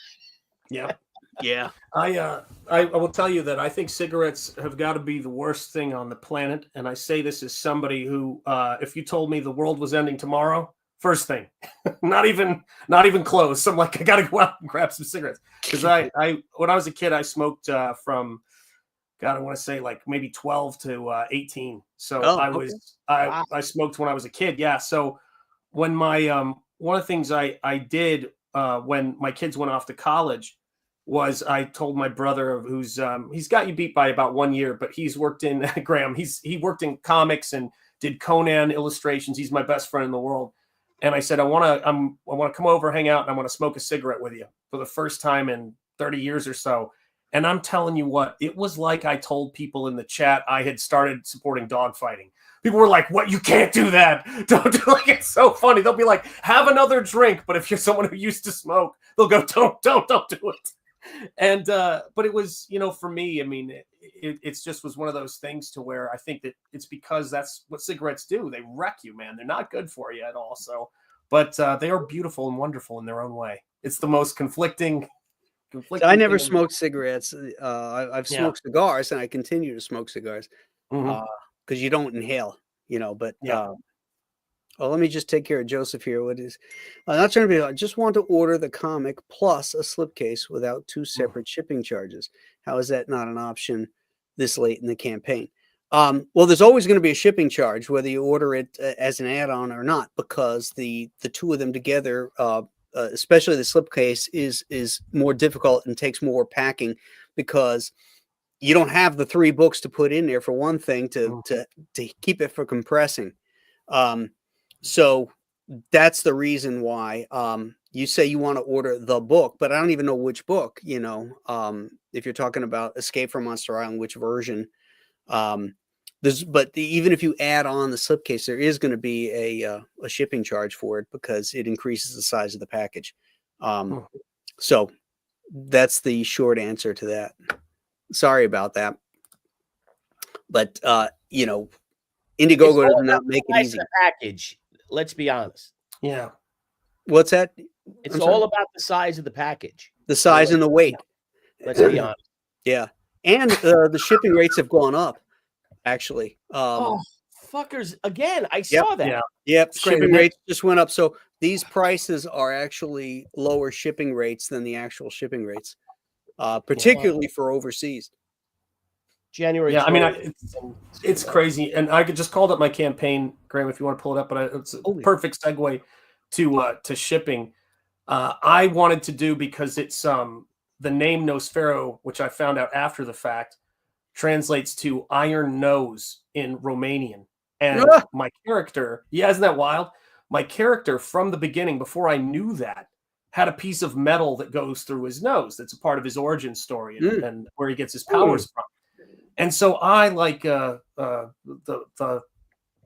Yeah. I will tell you that I think cigarettes have got to be the worst thing on the planet. And I say this as somebody who, if you told me the world was ending tomorrow, first thing, not even close. I'm like, I got to go out and grab some cigarettes. Because when I was a kid, I smoked from, God, I want to say like maybe 12 to 18. So I smoked when I was a kid. Yeah. So when my, one of the things I did when my kids went off to college was I told my brother who's he's got you beat by about 1 year, but he's worked in Graham. He worked in comics and did Conan illustrations. He's my best friend in the world. And I said, I want to come over, hang out, and I want to smoke a cigarette with you for the first time in 30 years or so. And I'm telling you what, it was like I told people in the chat I had started supporting dogfighting. People were like, "What? You can't do that! Don't do it!" It's so funny. They'll be like, "Have another drink," but if you're someone who used to smoke, they'll go, "Don't do it." And but it was, for me, I mean, it's just was one of those things to where I think that it's because that's what cigarettes do. They wreck you, man. They're not good for you at all. So, but they are beautiful and wonderful in their own way. It's the most conflicting. I never smoked cigarettes. I've smoked cigars, and I continue to smoke cigars because you don't inhale, But let me just take care of Joseph here. What is? Not trying to be. I just want to order the comic plus a slipcase without two separate shipping charges. How is that not an option this late in the campaign? Well, there's always going to be a shipping charge whether you order it as an add-on or not, because the two of them together. Especially the slipcase is more difficult and takes more packing because you don't have the 3 books to put in there for one thing to keep it for compressing. So that's the reason why you say you want to order the book, but I don't even know which book, you know, if you're talking about Escape from Monster Island, which version. Even if you add on the slipcase, there is going to be a shipping charge for it because it increases the size of the package. So that's the short answer to that. Sorry about that. But, you know, Indiegogo does not make it easy. Package. Let's be honest. Yeah. What's that? It's all about the size of the package. The size and the weight. Let's be honest. Yeah. And the shipping rates have gone up, actually. Oh, fuckers. Again, I saw that. Yeah. Yep. It's great, Shipping isn't it? rates just went up. So these prices are actually lower shipping rates than the actual shipping rates, particularly for overseas. January. Yeah, I mean, 12th. it's crazy, and I could just called up my campaign, Graham, if you want to pull it up. But it's a perfect segue to shipping. I wanted to do because it's the name Nosfero, which I found out after the fact, translates to iron nose in Romanian, and my character, isn't that wild? My character from the beginning, before I knew that, had a piece of metal that goes through his nose. That's a part of his origin story and where he gets his powers from. And so I, like the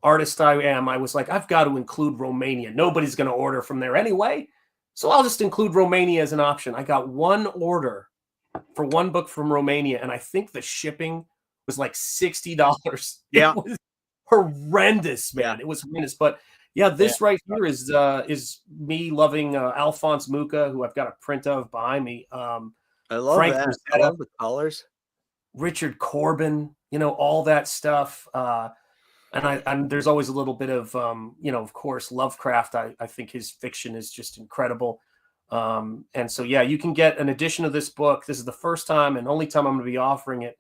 artist I am, I was like, I've got to include Romania. Nobody's going to order from there anyway. So I'll just include Romania as an option. I got one order for one book from Romania, and I think the shipping was like $60. Yeah. It was horrendous, man. It was horrendous. But yeah, this right here is me loving Alphonse Mucha, who I've got a print of behind me. I love Frank that. Rosetta, I love the colors. Richard Corbin, you know, all that stuff. And there's always a little bit of, you know, of course, Lovecraft. I think his fiction is just incredible. And so, yeah, you can get an edition of this book. This is the first time and only time I'm going to be offering it.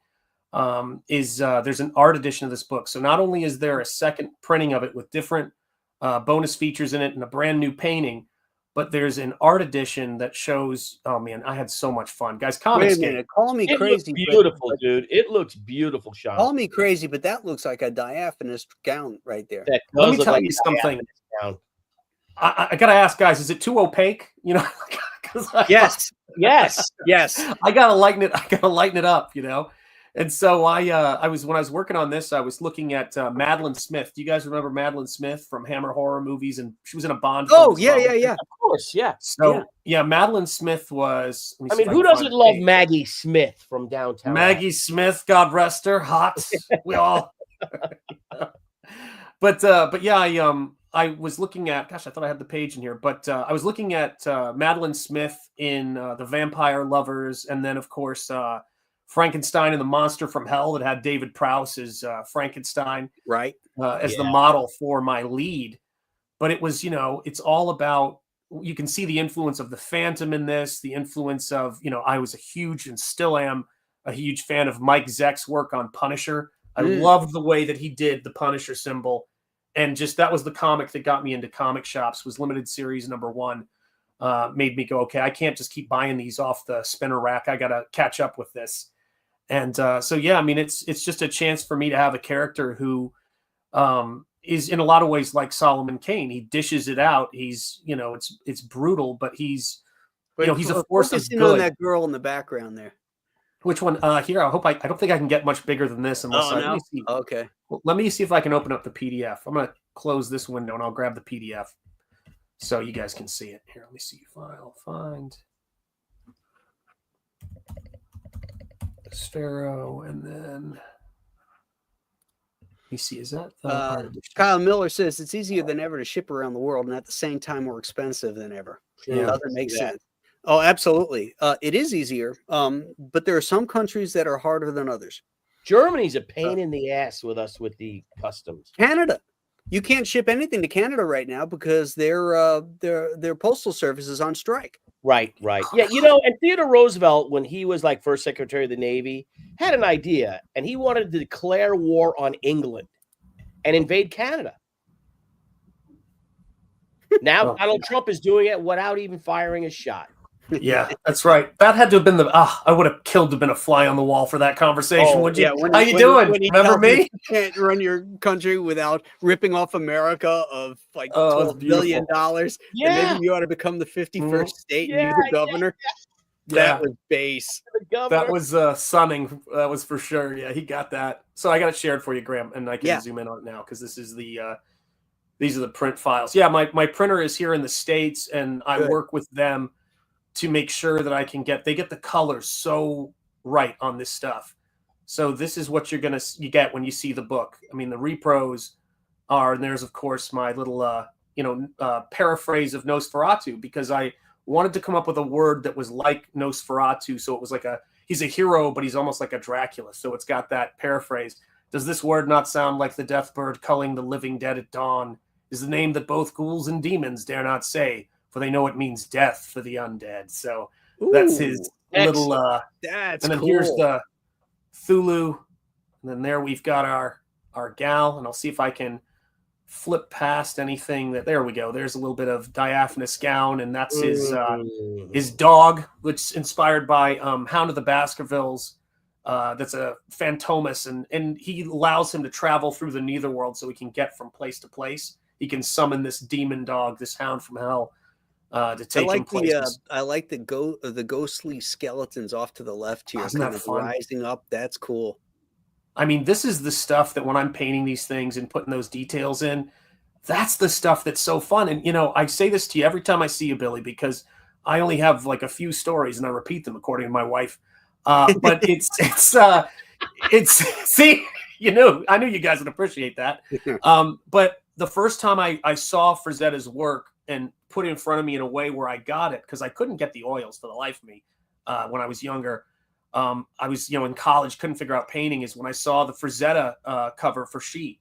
There's an art edition of this book. So not only is there a second printing of it with different bonus features in it and a brand new painting, but there's an art edition that shows. Oh man, I had so much fun, guys. Comics. Wait a minute. Call me It crazy. looks beautiful, dude. It looks beautiful, Sean. Call me crazy, but that looks like a diaphanous gown right there. That Let does me look tell like you a something. down. I gotta ask, guys, is it too opaque? You know, Yes. Yes. Yes. I gotta lighten it. I gotta lighten it up. You know. And so when I was working on this, I was looking at Madeline Smith. Do you guys remember Madeline Smith from Hammer horror movies? And she was in a Bond film. Oh, yeah, yeah. Of course, yeah. So yeah, Madeline Smith was. I mean, who doesn't love Maggie Smith from downtown? Maggie Smith, God rest her, hot. We all. But yeah, I was looking at. Gosh, I thought I had the page in here, but I was looking at Madeline Smith in The Vampire Lovers, and then of course. Frankenstein and the Monster from Hell that had David Prowse as Frankenstein, right, as the model for my lead. But it was, you know, it's all about. You can see the influence of the Phantom in this. The influence of, you know, I was a huge and still am a huge fan of Mike Zeck's work on Punisher. I loved the way that he did the Punisher symbol, and just that was the comic that got me into comic shops. Was limited series #1. Made me go, okay, I can't just keep buying these off the spinner rack. I got to catch up with this. And so, yeah, I mean, it's just a chance for me to have a character who is in a lot of ways like Solomon Kane. He dishes it out. He's, you know, it's brutal, but he's, you know, he's a force of good. On that girl in the background there. Which one? Here, I hope I don't think I can get much bigger than this unless no? Let me see. Okay. Well, let me see if I can open up the PDF. I'm going to close this window and I'll grab the PDF so you guys can see it. Here, let me see. File, find. Nosfero, and then let me see, is that Kyle Miller says it's easier than ever to ship around the world and at the same time more expensive than ever. Yeah, doesn't make sense. Oh, absolutely. It is easier, but there are some countries that are harder than others. Germany's a pain in the ass with us with the customs. Canada, you can't ship anything to Canada right now because their postal service is on strike. Right. Yeah, you know, and Theodore Roosevelt, when he was like first Secretary of the Navy, had an idea, and he wanted to declare war on England and invade Canada. Now Donald Trump is doing it without even firing a shot. Yeah, that's right. That had to have been I would have killed to have been a fly on the wall for that conversation, would you? Yeah, How you doing? When he Remember tells you me? you can't run your country without ripping off America of like Oh, it's $12 billion, and Yeah. maybe you ought to become the 51st state and Yeah, be the governor. Yeah. That was base. That was sunning. That was for sure. Yeah, he got that. So I got it shared for you, Graham, and I can zoom in on it now because this is these are the print files. Yeah, my printer is here in the States, and I work with them to make sure that they get the colors so right on this stuff. So this is what you get when you see the book. I mean, the repros are, and there's of course my little paraphrase of Nosferatu, because I wanted to come up with a word that was like Nosferatu, so it was like he's a hero, but he's almost like a Dracula. So it's got that paraphrase. Does this word not sound like the death bird culling the living dead at dawn? Is the name that both ghouls and demons dare not say, for they know it means death for the undead. So that's his little that's and then cool. here's the Thulu, and then there we've got our gal, and I'll see if I can flip past anything there we go. There's a little bit of diaphanous gown, and that's his dog, which is inspired by Hound of the Baskervilles. That's a Phantomus, and he allows him to travel through the Netherworld so he can get from place to place. He can summon this demon dog, this hound from hell, to take him places. I like the ghostly skeletons off to the left here, Isn't that kind of fun? rising up. That's cool. I mean, this is the stuff that when I'm painting these things and putting those details in, that's the stuff that's so fun. And, I say this to you every time I see you, Billy, because I only have like a few stories and I repeat them according to my wife. But it's see, I knew you guys would appreciate that. But the first time I saw Frazetta's work and put it in front of me in a way where I got it, because I couldn't get the oils for the life of me when I was younger. I was, in college, couldn't figure out painting, is when I saw the Frazetta cover for She.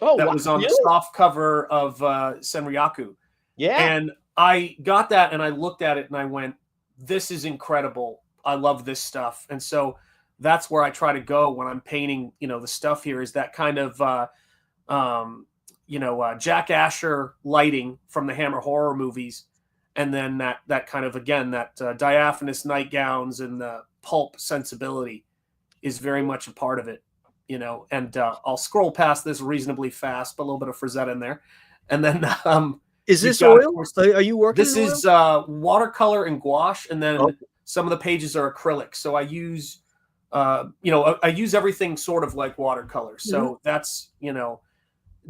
Oh, that wow, was on really? the soft cover of Senryaku. Yeah. And I got that and I looked at it and I went, this is incredible. I love this stuff. And so that's where I try to go when I'm painting, the stuff here, is that kind of, Jack Asher lighting from the Hammer horror movies. And then that kind of, again, that diaphanous nightgowns and the pulp sensibility is very much a part of it, and I'll scroll past this reasonably fast, but a little bit of Frazetta in there. And then is this oil? Are you working? This is watercolor and gouache, and then some of the pages are acrylic. So I use I use everything sort of like watercolor. So that's,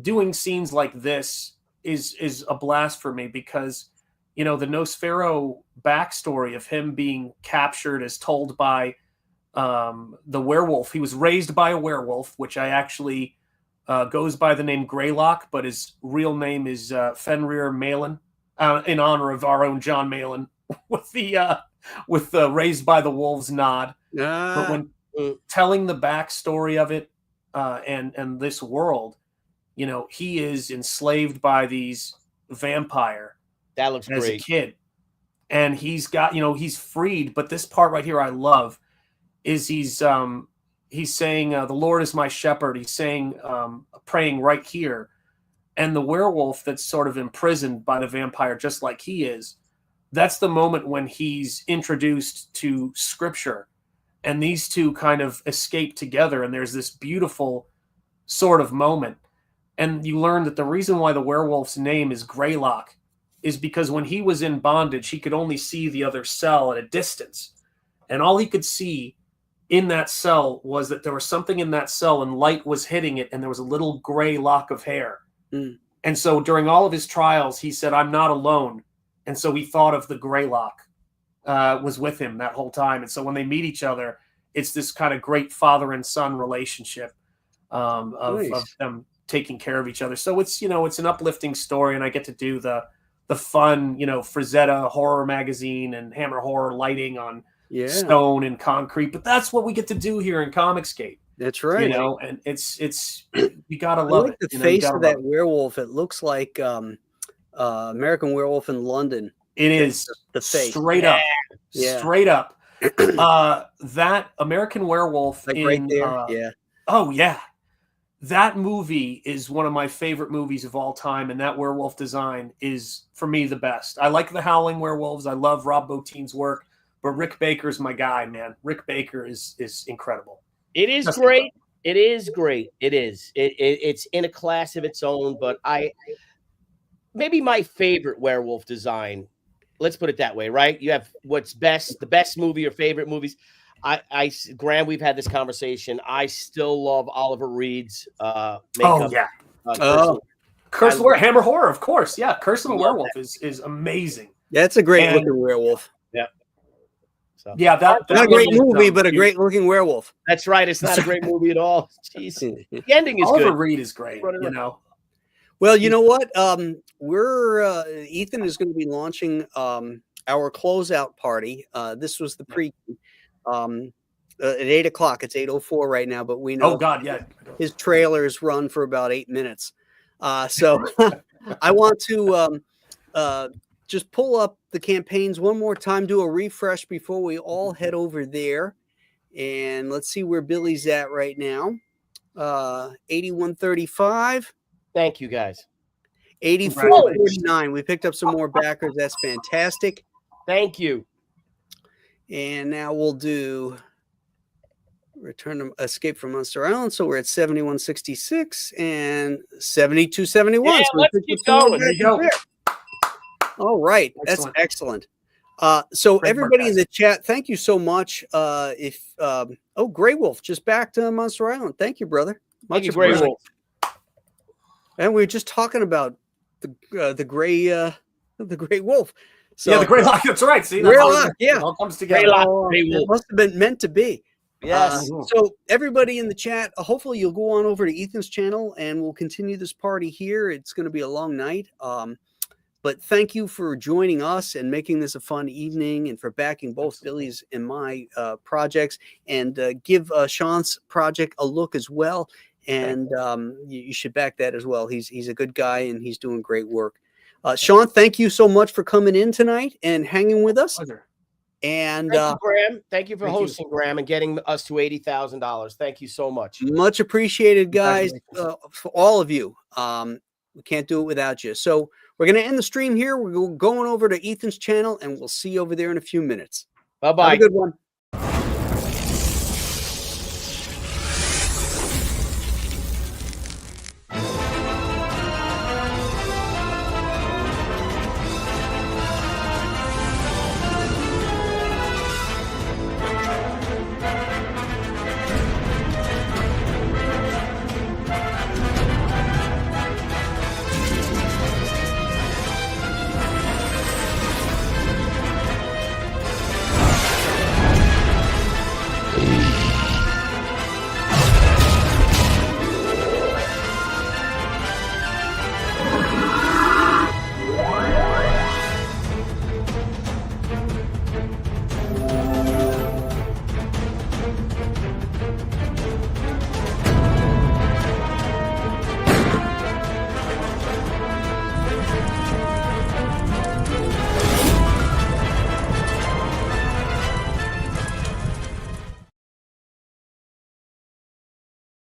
doing scenes like this is a blast for me, because the Nosfero backstory of him being captured as told by the werewolf. He was raised by a werewolf, which I actually goes by the name Greylock, but his real name is Fenrir Malin, in honor of our own John Malin, with the raised by the wolves nod. But when telling the backstory of it and this world, he is enslaved by these vampire. That looks as great. a kid, and he's got, he's freed. But this part right here I love is he's saying the Lord is my shepherd. He's saying praying right here, and the werewolf that's sort of imprisoned by the vampire just like he is, that's the moment when he's introduced to scripture, and these two kind of escape together, and there's this beautiful sort of moment. And you learn that the reason why the werewolf's name is Greylock is because when he was in bondage, he could only see the other cell at a distance. And all he could see in that cell was that there was something in that cell and light was hitting it, and there was a little gray lock of hair. And so during all of his trials, he said, I'm not alone. And so he thought of the Greylock was with him that whole time. And so when they meet each other, it's this kind of great father and son relationship of them taking care of each other. So it's, it's an uplifting story, and I get to do the fun, Frazetta horror magazine and Hammer horror lighting on stone and concrete. But that's what we get to do here in Comicscape. That's right. And it's you gotta love it. The face of that werewolf, it looks like American Werewolf in London. It is the face. Straight up. That American Werewolf like in, right there. Oh yeah. that movie is one of my favorite movies of all time, and that werewolf design is, for me, the best. I like the Howling Werewolves. I love Rob Bottin's work, but Rick Baker's my guy, man. Rick Baker is incredible. It is great. It is great. It is. It's in a class of its own, but maybe my favorite werewolf design. Let's put it that way, right? You have what's best, the best movie or favorite movies. Graham, we've had this conversation. I still love Oliver Reed's makeup. Oh yeah. Curse of the Werewolf, Hammer Horror, of course. Yeah, Curse of the Werewolf is amazing. Yeah, it's a great looking werewolf. Yeah. So. Yeah, that's not a great movie, but a great looking werewolf. That's right. It's not a great movie at all. Jeez. The ending is Oliver good. Reed is great, you know. Well, you know what? Ethan is going to be launching our closeout party. This was the pre at 8 o'clock. It's 8:04 right now, but we know. Oh God, yeah. His trailers run for about 8 minutes. So I want to just pull up the campaigns one more time, do a refresh before we all head over there, and let's see where Billy's at right now. 8135. Thank you, guys. 8449. We picked up some more backers. That's fantastic. Thank you. And now we'll do Return to Escape from Monster Island. So we're at 7166 and 7271. Yeah, so let's keep going. There you go. All right. Excellent. That's excellent. So Great everybody work, in the chat, thank you so much. Grey Wolf just back to Monster Island. Thank you, brother. Much Thank you, Grey appreciated. Wolf. And we were just talking about the gray wolf. So, yeah, the Grey Lock. That's right. See, Grey Lock. Yeah, it all comes together. Grey Lock, Grey it Wolf. must have been meant to be. Yes. So everybody in the chat, hopefully you'll go on over to Ethan's channel and we'll continue this party here. It's going to be a long night. But thank you for joining us and making this a fun evening, and for backing both Billy's and my projects, and give Sean's project a look as well. And you should back that as well. He's a good guy and he's doing great work. Sean, thank you so much for coming in tonight and hanging with us. Pleasure. And thank you, Graham. Thank you for hosting, Graham, and getting us to $80,000. Thank you so much. Much appreciated, guys, for all of you. We can't do it without you. So we're going to end the stream here. We're going over to Ethan's channel, and we'll see you over there in a few minutes. Bye-bye. Have a good one.